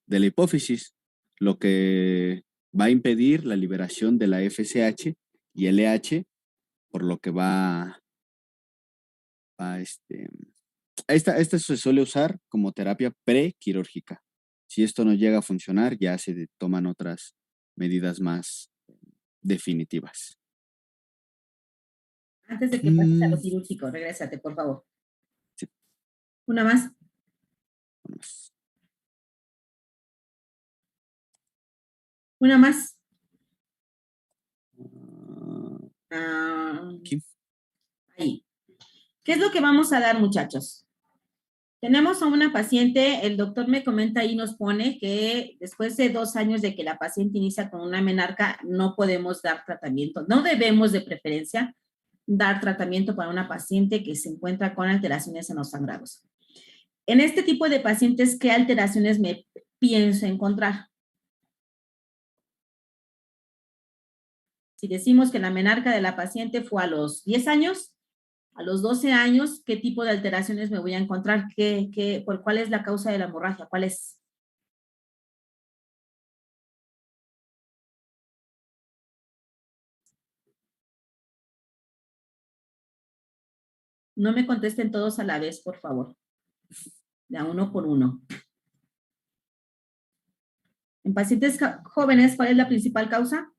hipófisis, lo que va a impedir la liberación de la FSH y LH, por lo que esta se suele usar como terapia prequirúrgica. Si esto no llega a funcionar, ya se toman otras medidas más definitivas. Antes de que pases a lo quirúrgico, regrésate, por favor. Sí. Una más. Una más. Aquí. Ahí. ¿Qué es lo que vamos a dar, muchachos? Tenemos a una paciente, el doctor me comenta ahí, nos pone que después de 2 años de que la paciente inicia con una menarca, no podemos dar tratamiento. No debemos de preferencia dar tratamiento para una paciente que se encuentra con alteraciones en los sangrados. En este tipo de pacientes, ¿qué alteraciones me pienso encontrar? Si decimos que la menarca de la paciente fue a los 10 años, a los 12 años, ¿qué tipo de alteraciones me voy a encontrar? ¿Cuál es la causa de la hemorragia? ¿Cuál es? No me contesten todos a la vez, por favor. De a uno por uno. En pacientes jóvenes, ¿cuál es la principal causa?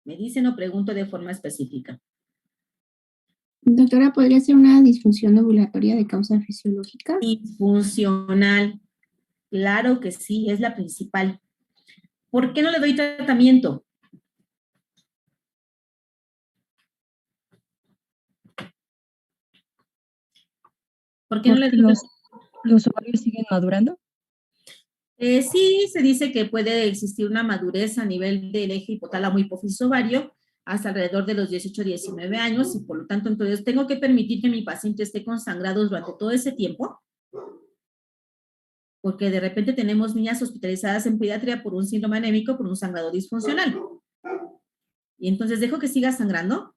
Me dicen o pregunto de forma específica. Doctora, ¿podría ser una disfunción ovulatoria de causa fisiológica? Disfuncional. Claro que sí, es la principal. ¿Por qué no le doy tratamiento? ¿Por qué no le doy los ovarios siguen madurando? Sí, se dice que puede existir una madurez a nivel del eje hipotálamo hipófisis ovario hasta alrededor de los 18, 19 años, y por lo tanto, entonces, tengo que permitir que mi paciente esté con sangrados durante todo ese tiempo, porque de repente tenemos niñas hospitalizadas en pediatría por un síndrome anémico, por un sangrado disfuncional. Y entonces, ¿dejo que siga sangrando?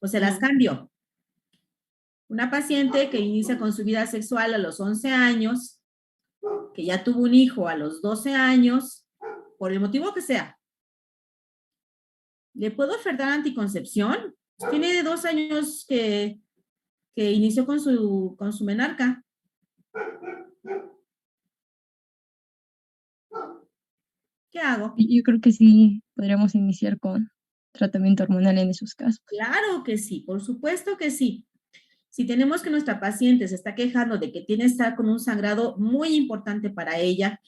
O se las cambio. Una paciente que inicia con su vida sexual a los 11 años, que ya tuvo un hijo a los 12 años, por el motivo que sea, ¿le puedo ofertar anticoncepción? Tiene 2 años que inició con su menarca. ¿Qué hago? Yo creo que sí podríamos iniciar con tratamiento hormonal en esos casos. Claro que sí, por supuesto que sí. Si tenemos que nuestra paciente se está quejando de que tiene que estar con un sangrado muy importante para ella,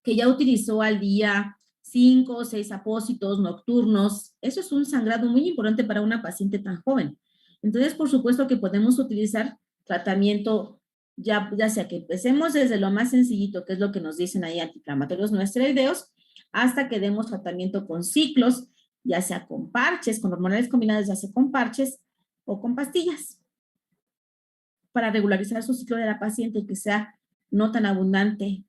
que ya utilizó al día 5 o 6 apósitos nocturnos, eso es un sangrado muy importante para una paciente tan joven. Entonces, por supuesto que podemos utilizar tratamiento, ya sea que empecemos desde lo más sencillito, que es lo que nos dicen ahí, antiinflamatorios no esteroideos, hasta que demos tratamiento con ciclos, ya sea con parches, con hormonales combinadas, ya sea con parches o con pastillas, para regularizar su ciclo de la paciente, que sea no tan abundante,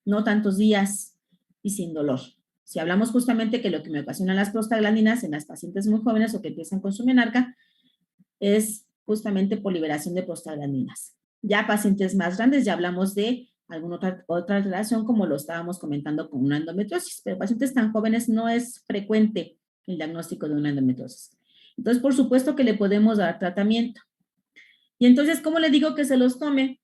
no tantos días y sin dolor. Si hablamos justamente que lo que me ocasionan las prostaglandinas en las pacientes muy jóvenes o que empiezan con su menarca es justamente por liberación de prostaglandinas. Ya pacientes más grandes ya hablamos de alguna otra alteración, como lo estábamos comentando con una endometriosis, pero pacientes tan jóvenes no es frecuente el diagnóstico de una endometriosis. Entonces, por supuesto que le podemos dar tratamiento. Y entonces, ¿cómo le digo que se los tome?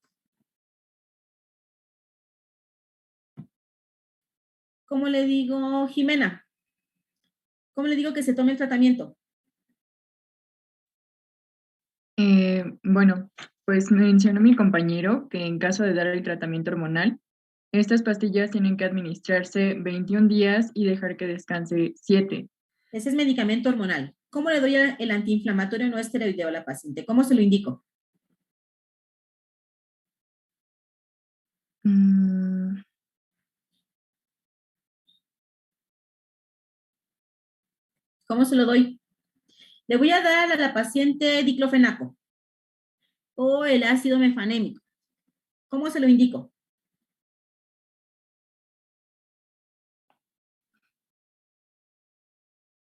¿Cómo le digo, Jimena? ¿Cómo le digo que se tome el tratamiento? Bueno, pues mencionó mi compañero que en caso de dar el tratamiento hormonal, estas pastillas tienen que administrarse 21 días y dejar que descanse 7. Ese es medicamento hormonal. ¿Cómo le doy el antiinflamatorio no esteroideo a la paciente? ¿Cómo se lo indico? ¿Cómo se lo doy? Le voy a dar a la paciente diclofenaco o el ácido mefanémico. ¿Cómo se lo indico?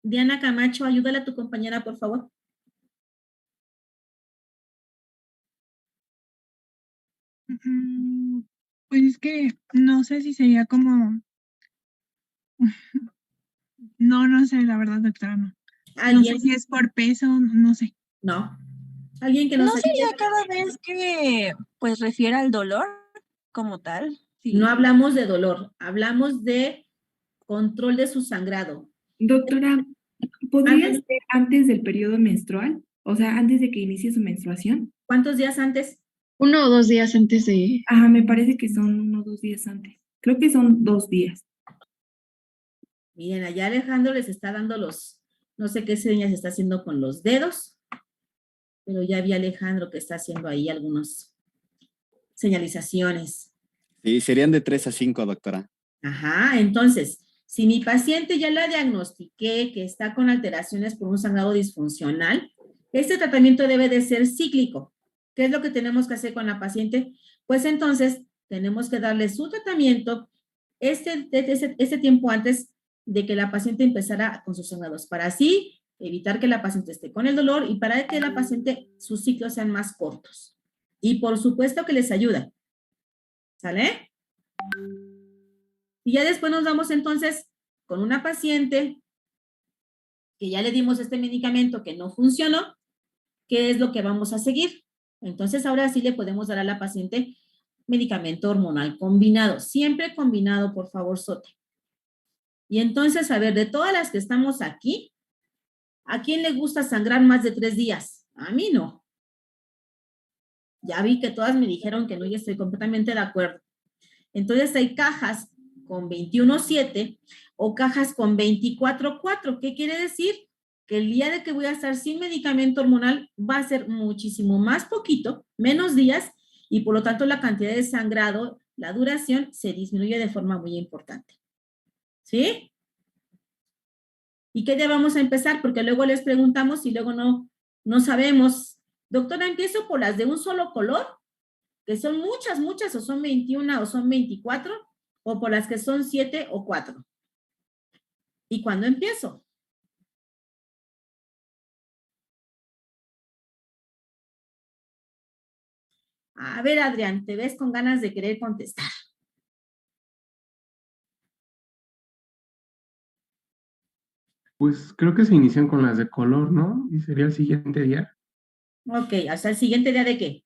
Diana Camacho, ayúdale a tu compañera, por favor. Pues es que no sé si sería como... No sé, la verdad, doctora, no. No sé si es por peso, no sé. No. ¿Alguien que nos ¿No sería cada vez que, pues, refiere al dolor como tal? Sí. No hablamos de dolor, hablamos de control de su sangrado. Doctora, ¿podría ser antes del periodo menstrual? O sea, antes de que inicie su menstruación. ¿Cuántos días antes? 1 o 2 días antes de... Ajá, me parece que son 1 o 2 días antes. Creo que son 2 días. Miren, allá Alejandro les está dando no sé qué señas está haciendo con los dedos, pero ya vi a Alejandro que está haciendo ahí algunas señalizaciones. Sí, serían de 3 a 5, doctora. Ajá, entonces, si mi paciente ya la diagnostiqué que está con alteraciones por un sangrado disfuncional, este tratamiento debe de ser cíclico. ¿Qué es lo que tenemos que hacer con la paciente? Pues entonces, tenemos que darle su tratamiento este tiempo antes de que la paciente empezara con sus sangrados, para así evitar que la paciente esté con el dolor y para que la paciente, sus ciclos sean más cortos. Y por supuesto que les ayuda. ¿Sale? Y ya después nos vamos entonces con una paciente que ya le dimos este medicamento que no funcionó. ¿Qué es lo que vamos a seguir? Entonces ahora sí le podemos dar a la paciente medicamento hormonal combinado. Siempre combinado, por favor, Sote. Y entonces, a ver, de todas las que estamos aquí, ¿a quién le gusta sangrar más de 3 días? A mí no. Ya vi que todas me dijeron que no, y estoy completamente de acuerdo. Entonces hay cajas con 21/7 o cajas con 24/4. ¿Qué quiere decir? Que el día de que voy a estar sin medicamento hormonal va a ser muchísimo más poquito, menos días, y por lo tanto la cantidad de sangrado, la duración, se disminuye de forma muy importante. ¿Sí? ¿Y qué día vamos a empezar? Porque luego les preguntamos y luego no sabemos. Doctora, empiezo por las de un solo color, que son muchas, o son 21 o son 24, o por las que son 7 o 4. ¿Y cuándo empiezo? A ver, Adrián, te ves con ganas de querer contestar. Pues creo que se inician con las de color, ¿no? Y sería el siguiente día. Ok, ¿hasta el siguiente día de qué?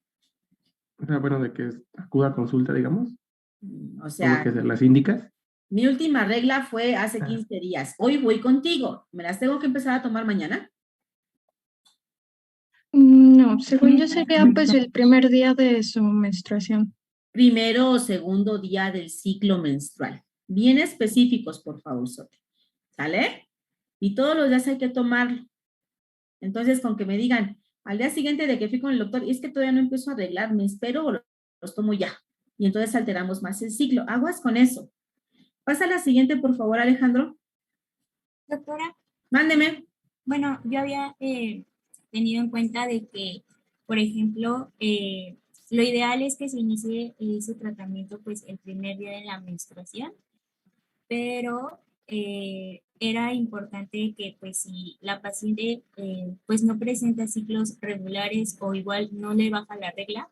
O sea, bueno, de que acuda a consulta, digamos. O sea, ¿Cómo que se las indicas? mi última regla fue hace 15 días. Hoy voy contigo. ¿Me las tengo que empezar a tomar mañana? No, según yo sería pues el primer día de su menstruación. Primero o segundo día del ciclo menstrual. Bien específicos, por favor, Sote. ¿Sale? Y todos los días hay que tomarlo. Entonces, con que me digan, al día siguiente de que fui con el doctor, y es que todavía no empiezo a arreglar, me espero o los tomo ya. Y entonces alteramos más el ciclo. Aguas con eso. Pasa a la siguiente, por favor, Alejandro. Doctora. Mándeme. Bueno, yo había tenido en cuenta de que, por ejemplo, lo ideal es que se inicie ese tratamiento pues el primer día de la menstruación, pero era importante que pues si la paciente pues no presenta ciclos regulares o igual no le baja la regla,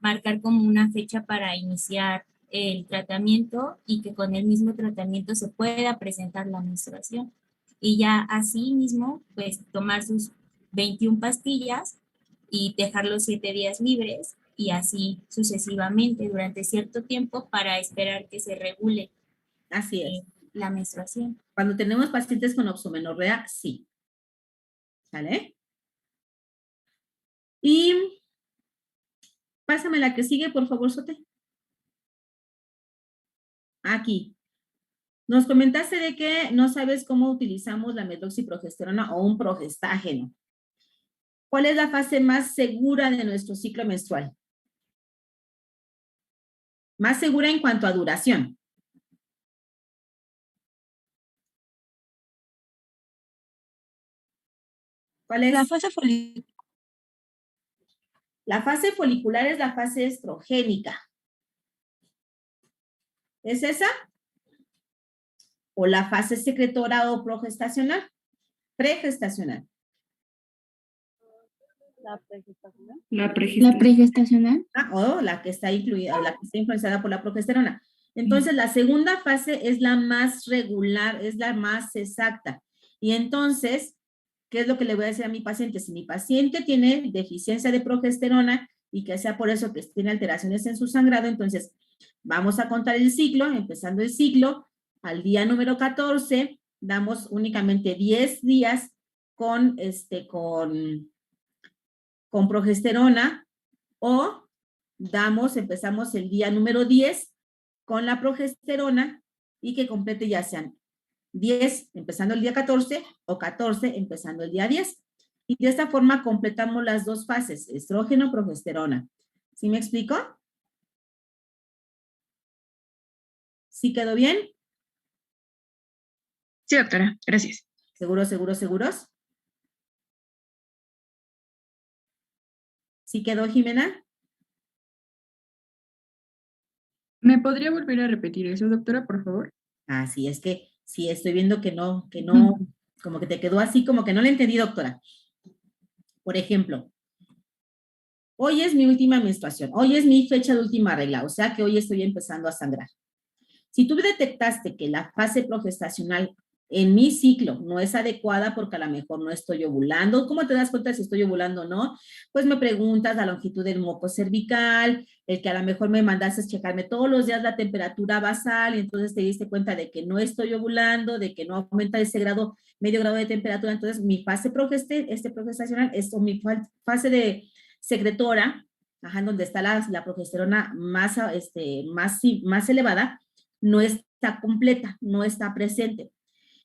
marcar como una fecha para iniciar el tratamiento y que con el mismo tratamiento se pueda presentar la menstruación. Y ya así mismo, pues tomar sus 21 pastillas y dejarlos 7 días libres y así sucesivamente durante cierto tiempo para esperar que se regule. Así es. La menstruación. Cuando tenemos pacientes con oxomenorrea, sí. ¿Sale? Y pásame la que sigue, por favor, Sote. Aquí. Nos comentaste de que no sabes cómo utilizamos la medroxiprogesterona o un progestágeno. ¿Cuál es la fase más segura de nuestro ciclo menstrual? Más segura en cuanto a duración. ¿Cuál es? La fase folicular. La fase folicular es la fase estrogénica. ¿Es esa? ¿O la fase secretora o progestacional? Pregestacional. La pregestacional. La pregestacional. O la que está incluida, la que está influenciada por la progesterona. Entonces, la segunda fase es la más regular, es la más exacta. Y entonces, ¿qué es lo que le voy a decir a mi paciente? Si mi paciente tiene deficiencia de progesterona y que sea por eso que tiene alteraciones en su sangrado, entonces vamos a contar el ciclo, empezando el ciclo, al día número 14, damos únicamente 10 días con progesterona o empezamos el día número 10 con la progesterona y que complete ya sean 10 empezando el día 14 o 14 empezando el día 10. Y de esta forma completamos las dos fases, estrógeno, progesterona. ¿Sí me explico? ¿Sí quedó bien? Sí, doctora, gracias. ¿Seguros? ¿Sí quedó, Jimena? ¿Me podría volver a repetir eso, doctora, por favor? Sí, es que sí, estoy viendo que no, como que te quedó así, como que no le entendí, doctora. Por ejemplo, hoy es mi última menstruación, hoy es mi fecha de última regla, o sea que hoy estoy empezando a sangrar. Si tú detectaste que la fase progestacional en mi ciclo no es adecuada porque a lo mejor no estoy ovulando, ¿cómo te das cuenta si estoy ovulando o no? Pues me preguntas la longitud del moco cervical, el que a lo mejor me mandaste checarme todos los días la temperatura basal y entonces te diste cuenta de que no estoy ovulando, de que no aumenta ese grado, medio grado de temperatura, entonces mi fase progestacional es mi fase de secretora, en donde está la progesterona más elevada, no está completa, no está presente.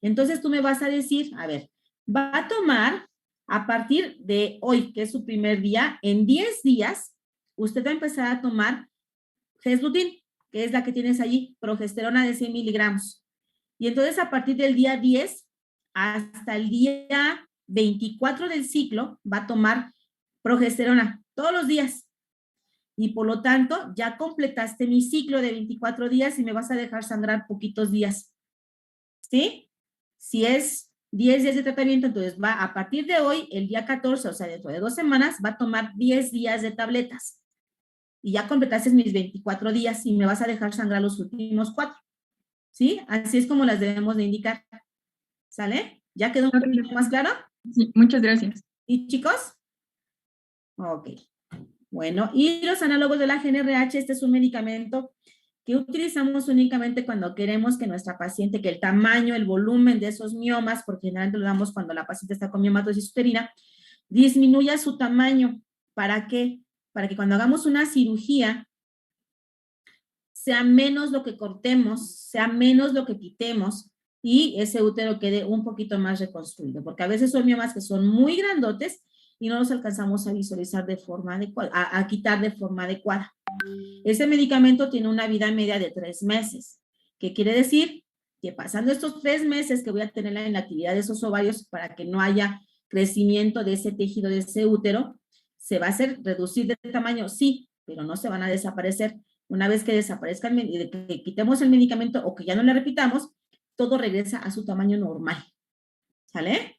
Entonces tú me vas a decir, a ver, va a tomar a partir de hoy, que es su primer día, en 10 días, usted va a empezar a tomar Geslutin, que es la que tienes allí, progesterona de 100 miligramos. Y entonces a partir del día 10 hasta el día 24 del ciclo va a tomar progesterona todos los días. Y por lo tanto, ya completaste mi ciclo de 24 días y me vas a dejar sangrar poquitos días. ¿Sí? Si es 10 días de tratamiento, entonces va a partir de hoy, el día 14, o sea, dentro de 2 semanas, va a tomar 10 días de tabletas. Y ya completaste mis 24 días y me vas a dejar sangrar los últimos 4. ¿Sí? Así es como las debemos de indicar. ¿Sale? ¿Ya quedó un poquito más claro? Sí, muchas gracias. ¿Y chicos? Ok. Bueno, y los análogos de la GnRH, este es un medicamento que utilizamos únicamente cuando queremos que nuestra paciente, que el tamaño, el volumen de esos miomas, porque generalmente lo damos cuando la paciente está con miomatosis uterina, disminuya su tamaño. ¿Para qué? Para que cuando hagamos una cirugía, sea menos lo que cortemos, sea menos lo que quitemos y ese útero quede un poquito más reconstruido, porque a veces son miomas que son muy grandotes y no los alcanzamos a visualizar de forma adecuada, a quitar de forma adecuada. Ese medicamento tiene una vida media de 3 meses. ¿Qué quiere decir? Que pasando estos 3 meses que voy a tener en la actividad de esos ovarios para que no haya crecimiento de ese tejido, de ese útero, se va a hacer reducir de tamaño, sí, pero no se van a desaparecer. Una vez que desaparezca, que quitemos el medicamento o que ya no le repitamos, todo regresa a su tamaño normal. ¿Sale?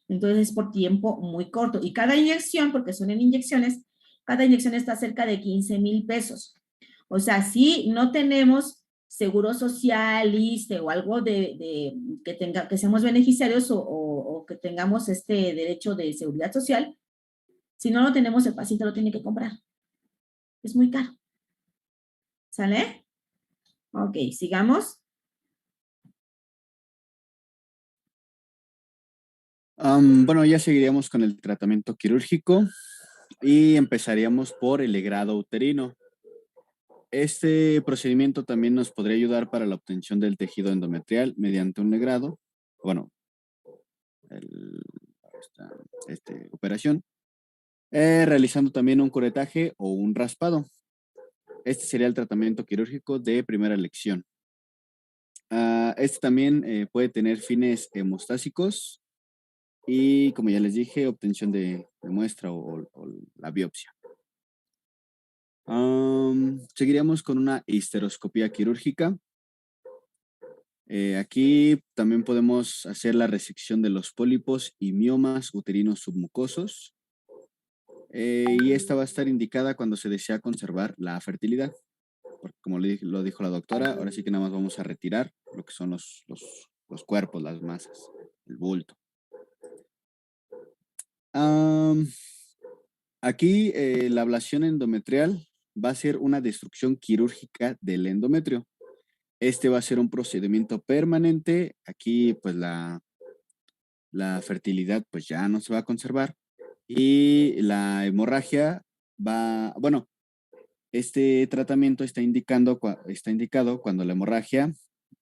Entonces es por tiempo muy corto. Y cada inyección, porque son en inyecciones, cada inyección está cerca de 15,000 pesos. O sea, si no tenemos seguro social, ISSSTE o algo que seamos beneficiarios o que tengamos este derecho de seguridad social, si no lo tenemos, el paciente lo tiene que comprar. Es muy caro. ¿Sale? Ok, sigamos. Bueno, ya seguiríamos con el tratamiento quirúrgico y empezaríamos por el legrado uterino. Este procedimiento también nos podría ayudar para la obtención del tejido endometrial mediante un legrado. Bueno, esta operación. Realizando también un curetaje o un raspado. Este sería el tratamiento quirúrgico de primera elección. Este también puede tener fines hemostásicos y, como ya les dije, obtención de muestra o la biopsia. Seguiríamos con una histeroscopía quirúrgica. Aquí también podemos hacer la resección de los pólipos y miomas uterinos submucosos. Y esta va a estar indicada cuando se desea conservar la fertilidad. Porque como lo dijo la doctora, ahora sí que nada más vamos a retirar lo que son los cuerpos, las masas, el bulto. Aquí la ablación endometrial va a ser una destrucción quirúrgica del endometrio. Este va a ser un procedimiento permanente. Aquí pues la fertilidad pues ya no se va a conservar. Y la hemorragia bueno, este tratamiento está indicado cuando la hemorragia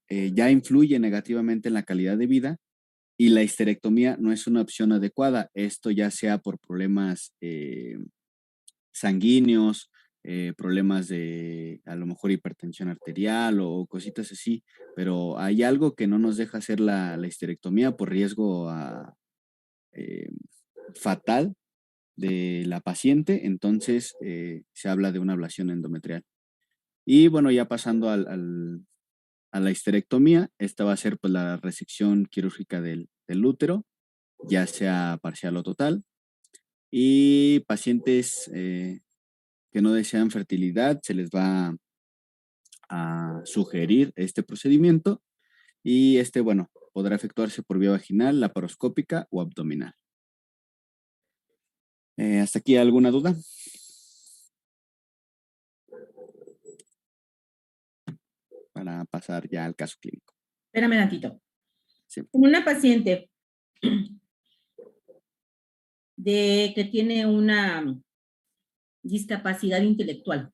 ya influye negativamente en la calidad de vida y la histerectomía no es una opción adecuada. Esto ya sea por problemas sanguíneos, problemas de a lo mejor hipertensión arterial o cositas así, pero hay algo que no nos deja hacer la histerectomía por riesgo fatal de la paciente, entonces se habla de una ablación endometrial. Y bueno, ya pasando a la histerectomía, esta va a ser pues la resección quirúrgica del útero, ya sea parcial o total. Y pacientes que no desean fertilidad, se les va a sugerir este procedimiento y bueno, podrá efectuarse por vía vaginal, laparoscópica o abdominal. ¿Hasta aquí alguna duda? Para pasar ya al caso clínico. Espérame tantito. Sí. Una paciente que tiene una discapacidad intelectual.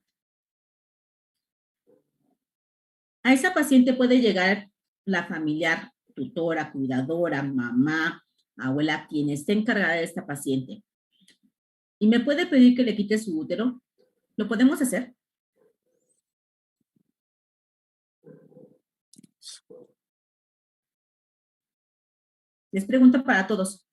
A esa paciente puede llegar la familiar, tutora, cuidadora, mamá, abuela, quien esté encargada de esta paciente. Y me puede pedir que le quite su útero. ¿Lo podemos hacer? Les pregunto para todos.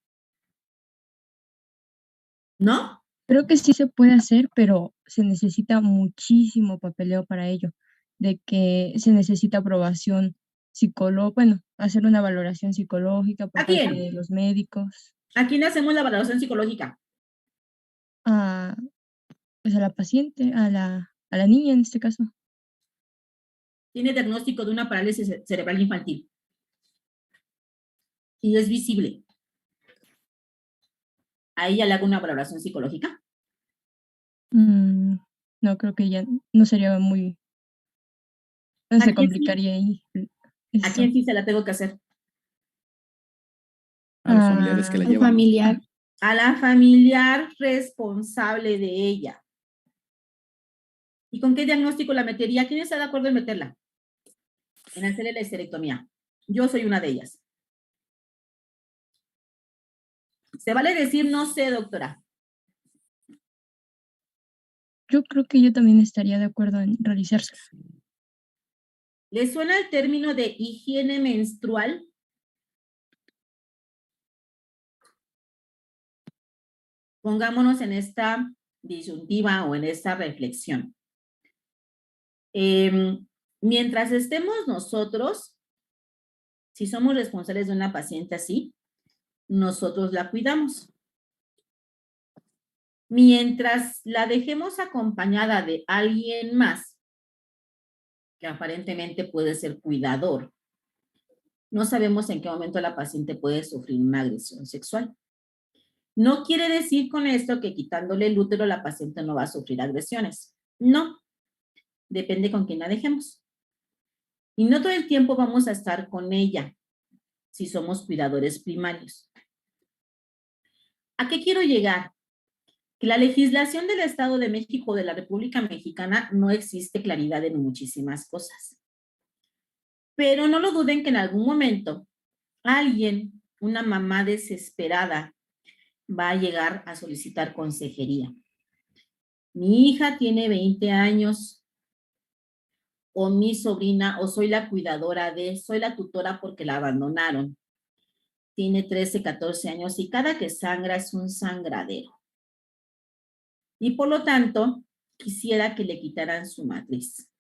¿No? Creo que sí se puede hacer, pero se necesita muchísimo papeleo para ello, de que se necesita aprobación psicológica, bueno, hacer una valoración psicológica por ¿A parte quién? de los médicos, ¿A quién hacemos la valoración psicológica? pues a la paciente, a la niña en este caso. Tiene diagnóstico de una parálisis cerebral infantil. Y es visible. ¿A ella le hago una valoración psicológica? No, creo que ya no sería muy... Se complicaría ahí. ¿A quién sí se la tengo que hacer? A los familiares que la llevan. Familiar. A la familiar responsable de ella. ¿Y con qué diagnóstico la metería? ¿Quién está de acuerdo en meterla? En hacerle la histerectomía. Yo soy una de ellas. ¿Se vale decir no sé, doctora? Yo creo que yo también estaría de acuerdo en realizarse. ¿Le suena el término de higiene menstrual? Pongámonos en esta disyuntiva o en esta reflexión. Mientras estemos nosotros, si somos responsables de una paciente así, nosotros la cuidamos. Mientras la dejemos acompañada de alguien más, que aparentemente puede ser cuidador, no sabemos en qué momento la paciente puede sufrir una agresión sexual. No quiere decir con esto que quitándole el útero la paciente no va a sufrir agresiones. No, depende con quién la dejemos. Y no todo el tiempo vamos a estar con ella si somos cuidadores primarios. ¿A qué quiero llegar? Que la legislación del Estado de México o de la República Mexicana no existe claridad en muchísimas cosas. Pero no lo duden que en algún momento alguien, una mamá desesperada, va a llegar a solicitar consejería. Mi hija tiene 20 años, o mi sobrina, o soy la cuidadora de, soy la tutora porque la abandonaron. Tiene 13, 14 años y cada que sangra es un sangradero. Y por lo tanto, quisiera que le quitaran su matriz.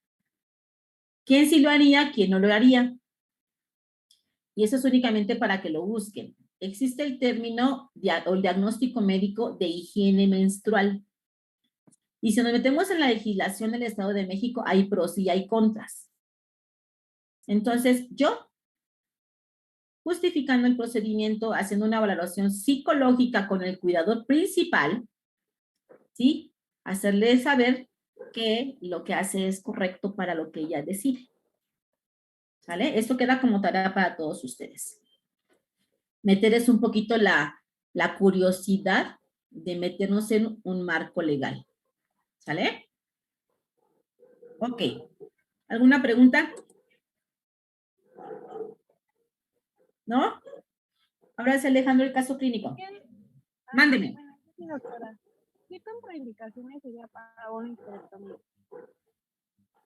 ¿Quién sí lo haría? ¿Quién no lo haría? Y eso es únicamente para que lo busquen. Existe el término o el diagnóstico médico de higiene menstrual. Y si nos metemos en la legislación del Estado de México, hay pros y hay contras. Entonces, yo, justificando el procedimiento, haciendo una valoración psicológica con el cuidador principal, ¿sí? Hacerle saber que lo que hace es correcto para lo que ella decide. ¿Sale? Esto queda como tarea para todos ustedes. Meterles un poquito la curiosidad de meternos en un marco legal. ¿Sale? Ok. ¿Alguna pregunta? ¿No? Ahora sí, Alejandro, el caso clínico. Mándeme. Sí, doctora. ¿Qué contraindicaciones sería para una histerectomía?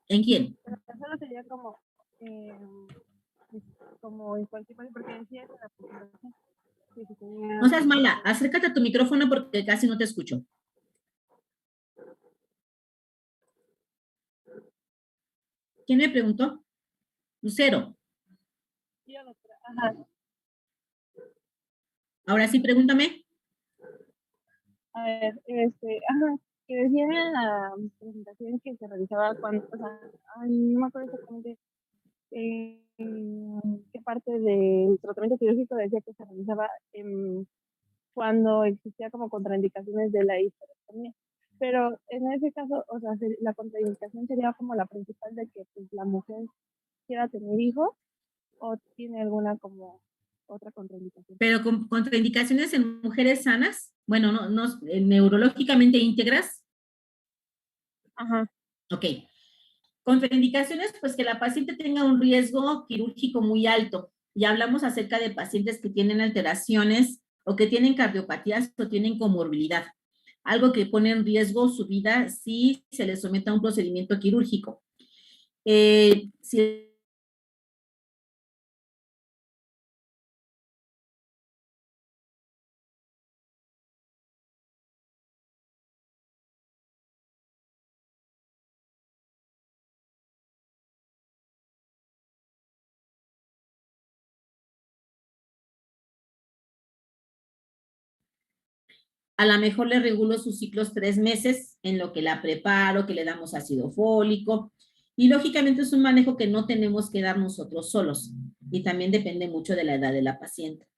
¿En quién? Solo sería como en cualquier cosa, porque decía que la población que si tenía... No seas mala, acércate a tu micrófono porque casi no te escucho. ¿Quién me preguntó? Lucero. Yo, doctora. Ajá. Ahora sí, pregúntame. A ver, que decía en la presentación que se realizaba cuando, o sea, no me acuerdo exactamente qué parte del tratamiento quirúrgico decía que se realizaba cuando existía como contraindicaciones de la histerectomía. Pero en ese caso, o sea, la contraindicación sería como la principal de que pues, la mujer quiera tener hijos o tiene alguna como otra contraindicación. Pero con contraindicaciones en mujeres sanas, bueno, no neurológicamente íntegras. Ajá. Ok. Contraindicaciones, pues que la paciente tenga un riesgo quirúrgico muy alto. Ya hablamos acerca de pacientes que tienen alteraciones o que tienen cardiopatías o tienen comorbilidad. algo que pone en riesgo su vida si se le somete a un procedimiento quirúrgico. Si a lo mejor le regulo sus ciclos 3 meses en lo que la preparo, que le damos ácido fólico. Y lógicamente es un manejo que no tenemos que dar nosotros solos. Y también depende mucho de la edad de la paciente.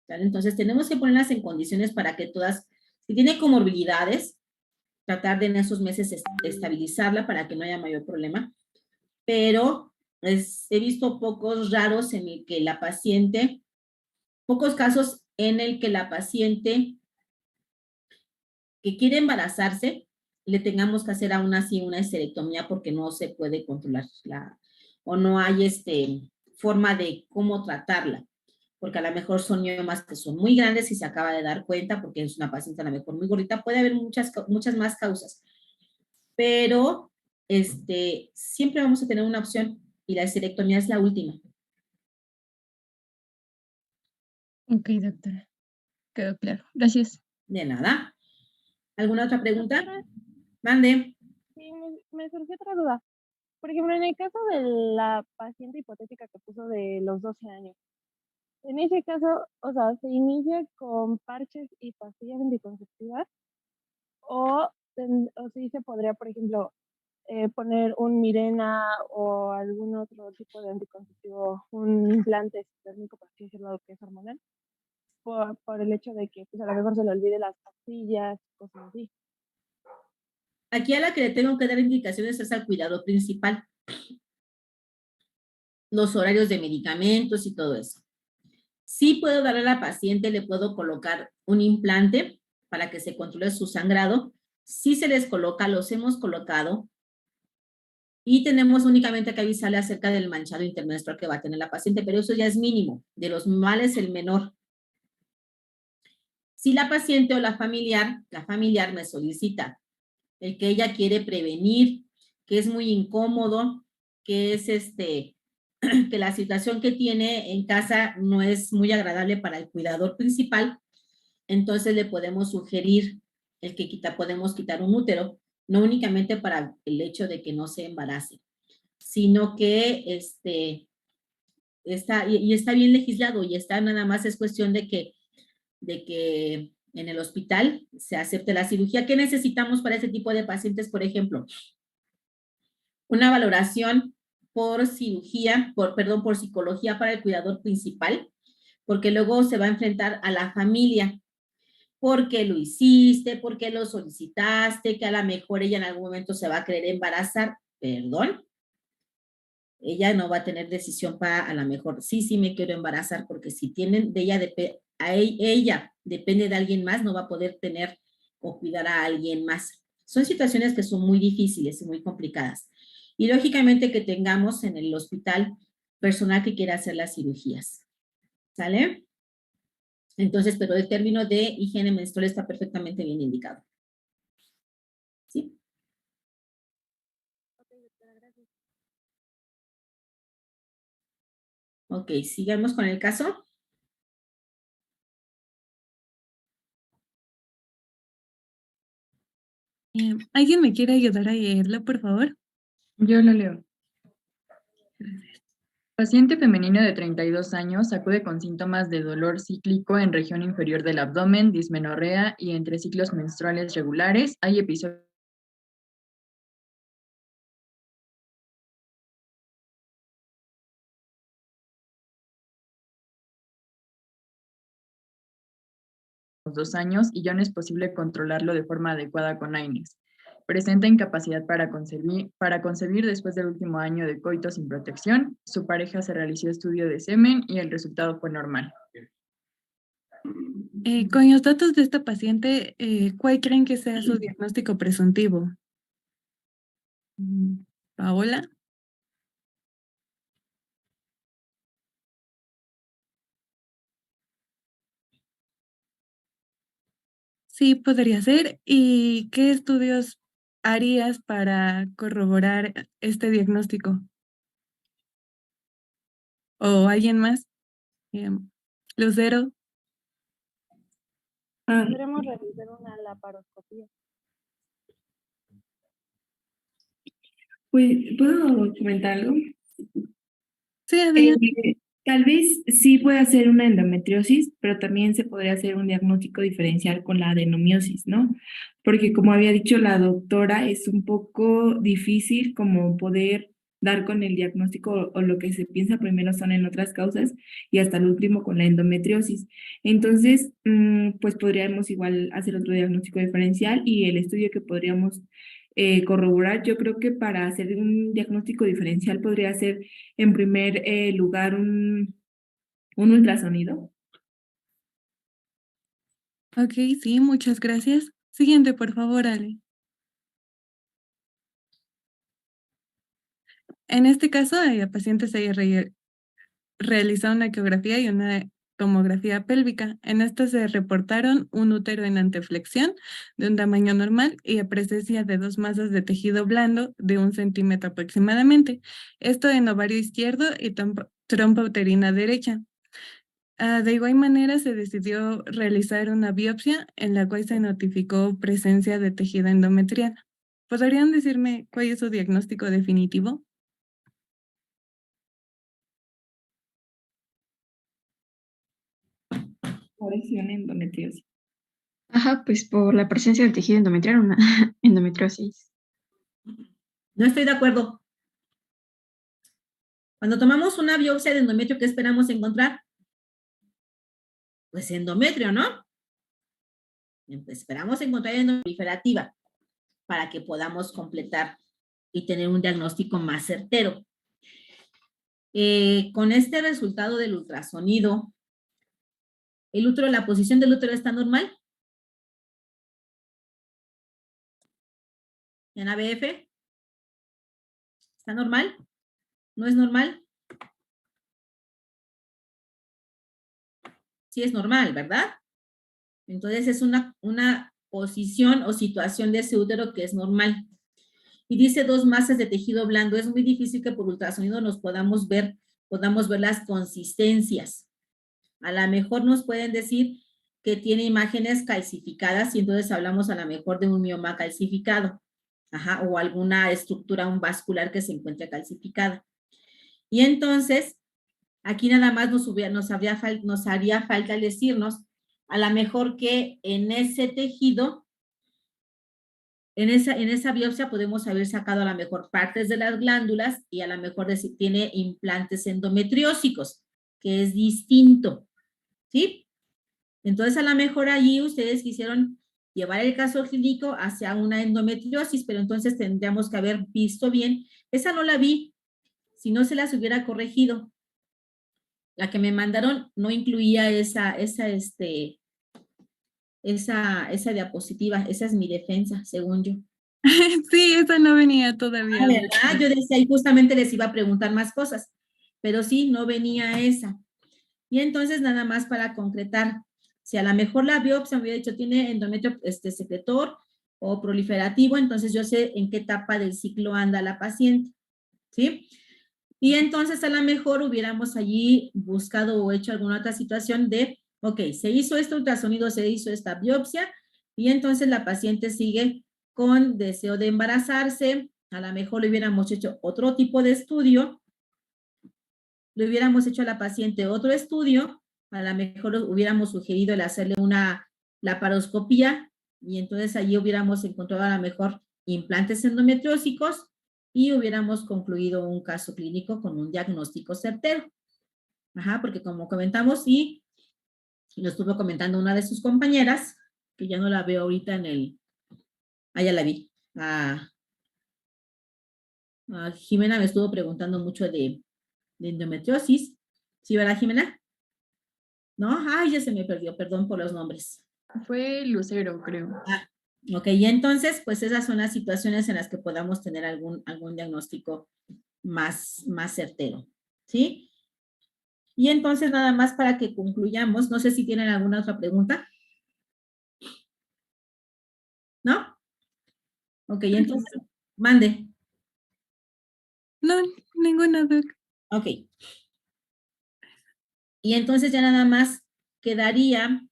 ¿Vale? Entonces tenemos que ponerlas en condiciones para que todas, si tiene comorbilidades, tratar de en esos meses estabilizarla para que no haya mayor problema. Pero he visto pocos raros en el que la paciente, pocos casos en el que la paciente que quiere embarazarse, le tengamos que hacer aún así una esterectomía porque no se puede controlar o no hay forma de cómo tratarla, porque a lo mejor son miomas que son muy grandes y se acaba de dar cuenta porque es una paciente a lo mejor muy gordita, puede haber muchas más causas, pero siempre vamos a tener una opción y la esterectomía es la última. Ok, doctora. Quedó claro. Gracias. De nada. ¿Alguna otra pregunta? Mande. Sí, me surgió otra duda. Por ejemplo, en el caso de la paciente hipotética que puso de los 12 años, en ese caso, o sea, ¿se inicia con parches y pastillas anticonceptivas? O sí se podría, por ejemplo, poner un Mirena o algún otro tipo de anticonceptivo, un implante térmico, por así decirlo, que es hormonal, por el hecho de que pues, a lo mejor se le olvide las pastillas, cosas así. Aquí a la que le tengo que dar indicaciones es al cuidador principal. Los horarios de medicamentos y todo eso. Sí puedo darle a la paciente, le puedo colocar un implante para que se controle su sangrado. Sí se les coloca, los hemos colocado. Y tenemos únicamente que avisarle acerca del manchado intermenstrual que va a tener la paciente, pero eso ya es mínimo. De los males, el menor. Si la paciente o la familiar me solicita el que ella quiere prevenir, que es muy incómodo, que es que la situación que tiene en casa no es muy agradable para el cuidador principal, entonces le podemos sugerir podemos quitar un útero, no únicamente para el hecho de que no se embarace, sino que está bien legislado y está nada más es cuestión de que en el hospital se acepte la cirugía. ¿Qué necesitamos para ese tipo de pacientes, por ejemplo? Una valoración por psicología para el cuidador principal, porque luego se va a enfrentar a la familia. ¿Por qué lo hiciste? ¿Por qué lo solicitaste? Que a lo mejor ella en algún momento se va a querer embarazar. Perdón. Ella no va a tener decisión para a lo mejor, sí me quiero embarazar, porque si tienen de ella, ella depende de alguien más, no va a poder tener o cuidar a alguien más. Son situaciones que son muy difíciles y muy complicadas. Y lógicamente que tengamos en el hospital personal que quiera hacer las cirugías. ¿Sale? Entonces, pero el término de higiene menstrual está perfectamente bien indicado. ¿Sí? Ok, sigamos con el caso. ¿Alguien me quiere ayudar a leerlo, por favor? Yo lo leo. Paciente femenina de 32 años acude con síntomas de dolor cíclico en región inferior del abdomen, dismenorrea y entre ciclos menstruales regulares. Hay episodios de 2 años y ya no es posible controlarlo de forma adecuada con AINES. Presenta incapacidad para concebir después del último año de coito sin protección. Su pareja se realizó estudio de semen y el resultado fue normal. Con los datos de esta paciente, ¿cuál creen que sea su diagnóstico presuntivo? ¿Paola? Sí, podría ser. ¿Y qué estudios harías para corroborar este diagnóstico? ¿O alguien más? Lucero. Podremos realizar una laparoscopía. Pues, ¿puedo comentar algo? Sí, adelante. Tal vez sí puede hacer una endometriosis, pero también se podría hacer un diagnóstico diferencial con la adenomiosis, ¿no? Porque como había dicho la doctora, es un poco difícil como poder dar con el diagnóstico o lo que se piensa primero son en otras causas y hasta el último con la endometriosis. Entonces, pues podríamos igual hacer otro diagnóstico diferencial y el estudio que podríamos corroborar, yo creo que para hacer un diagnóstico diferencial podría ser en primer lugar un ultrasonido. Ok, sí, muchas gracias. Siguiente, por favor, Ale. En este caso, la paciente se realizó una ecografía y una tomografía pélvica. En esta se reportaron un útero en anteflexión de un tamaño normal y la presencia de 2 masas de tejido blando de 1 centímetro aproximadamente. Esto en ovario izquierdo y trompa uterina derecha. De igual manera, se decidió realizar una biopsia en la cual se notificó presencia de tejido endometrial. ¿Podrían decirme cuál es su diagnóstico definitivo? Lesión endometriosis. Ajá, pues por la presencia del tejido endometrial, una endometriosis. No estoy de acuerdo. Cuando tomamos una biopsia de endometrio, ¿qué esperamos encontrar? Pues endometrio, ¿no? Esperamos encontrar endometrio proliferativa para que podamos completar y tener un diagnóstico más certero. Con este resultado del ultrasonido, ¿el útero, la posición del útero está normal? ¿En ABF? ¿Está normal? ¿No es normal? Sí es normal, ¿verdad? Entonces es una posición o situación de ese útero que es normal. Y dice 2 masas de tejido blando. Es muy difícil que por ultrasonido nos podamos ver las consistencias. A lo mejor nos pueden decir que tiene imágenes calcificadas y entonces hablamos a lo mejor de un mioma calcificado. Ajá, o alguna estructura vascular que se encuentre calcificada. Y entonces, aquí nada más nos haría falta decirnos a lo mejor que en ese tejido, en esa biopsia podemos haber sacado a lo mejor partes de las glándulas y a lo mejor tiene implantes endometriósicos, que es distinto, ¿sí? Entonces a lo mejor allí ustedes quisieron llevar el caso clínico hacia una endometriosis, pero entonces tendríamos que haber visto bien. Esa no la vi, si no se las hubiera corregido. La que me mandaron no incluía esa diapositiva. Esa es mi defensa, según yo. Sí, esa no venía todavía. Ah, ¿verdad? Yo decía, y justamente les iba a preguntar más cosas, pero sí, no venía esa. Y entonces nada más para concretar, si a lo mejor la biopsia me hubiera dicho tiene endometrio secretor o proliferativo, entonces yo sé en qué etapa del ciclo anda la paciente, ¿sí? Y entonces a lo mejor hubiéramos allí buscado o hecho alguna otra situación de, ok, se hizo este ultrasonido, se hizo esta biopsia, y entonces la paciente sigue con deseo de embarazarse, a lo mejor le hubiéramos hecho otro tipo de estudio, le hubiéramos hecho a la paciente otro estudio, a lo mejor hubiéramos sugerido el hacerle una laparoscopía, y entonces allí hubiéramos encontrado a lo mejor implantes endometriósicos, y hubiéramos concluido un caso clínico con un diagnóstico certero. Ajá, porque como comentamos, y lo estuvo comentando una de sus compañeras, que ya no la veo ahorita en el... Ah, ya la vi. Jimena me estuvo preguntando mucho de endometriosis. ¿Sí, verdad, Jimena? ¿No? Ay, ya se me perdió, perdón por los nombres. Fue Lucero, creo. Ah, ok, y entonces, pues esas son las situaciones en las que podamos tener algún diagnóstico más certero, ¿sí? Y entonces, nada más para que concluyamos, no sé si tienen alguna otra pregunta. Ok, entonces, mande. No, ninguna, doc. Ok. Y entonces ya nada más quedaría,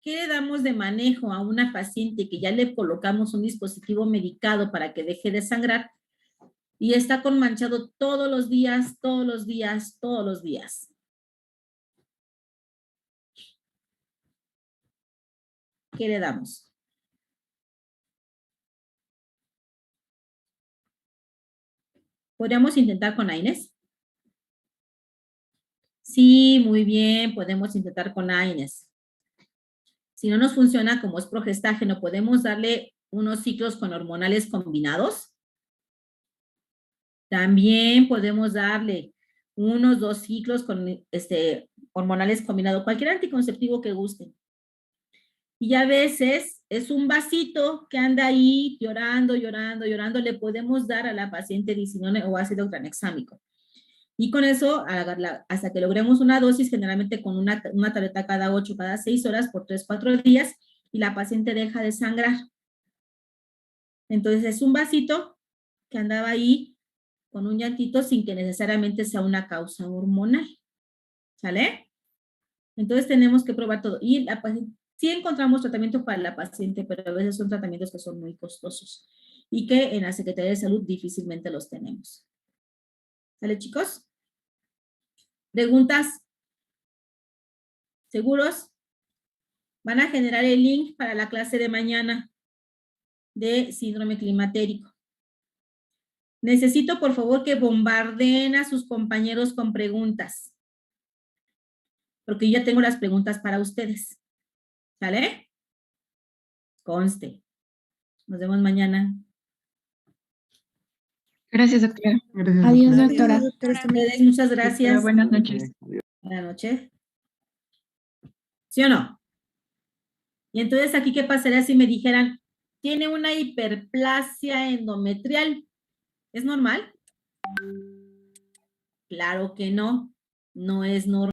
¿qué le damos de manejo a una paciente que ya le colocamos un dispositivo medicado para que deje de sangrar y está con manchado todos los días, todos los días, todos los días? ¿Qué le damos? ¿Podríamos intentar con AINES? Sí, muy bien, podemos intentar con AINES. Si no nos funciona, como es progestágeno, podemos darle unos ciclos con hormonales combinados. También podemos darle unos 2 ciclos con hormonales combinados, cualquier anticonceptivo que gusten. Y a veces es un vasito que anda ahí llorando, llorando, llorando, le podemos dar a la paciente disinone o ácido tranexámico. Y con eso, hasta que logremos una dosis, generalmente con una tableta cada 8, cada 6 horas por 3, 4 días, y la paciente deja de sangrar. Entonces es un vasito que andaba ahí con un llantito sin que necesariamente sea una causa hormonal. ¿Sale? Entonces tenemos que probar todo. Y la paciente, sí encontramos tratamiento para la paciente, pero a veces son tratamientos que son muy costosos y que en la Secretaría de Salud difícilmente los tenemos. ¿Sale, chicos? ¿Preguntas? ¿Seguros? Van a generar el link para la clase de mañana de síndrome climatérico. Necesito, por favor, que bombardeen a sus compañeros con preguntas, porque yo ya tengo las preguntas para ustedes. ¿Sale? Conste. Nos vemos mañana. Gracias, doctora. Gracias, Adiós, doctora. doctora. Ustedes, muchas gracias. Buenas noches. Buenas noches. ¿Sí o no? Y entonces aquí, ¿qué pasaría si me dijeran, tiene una hiperplasia endometrial? ¿Es normal? Claro que no, no es normal.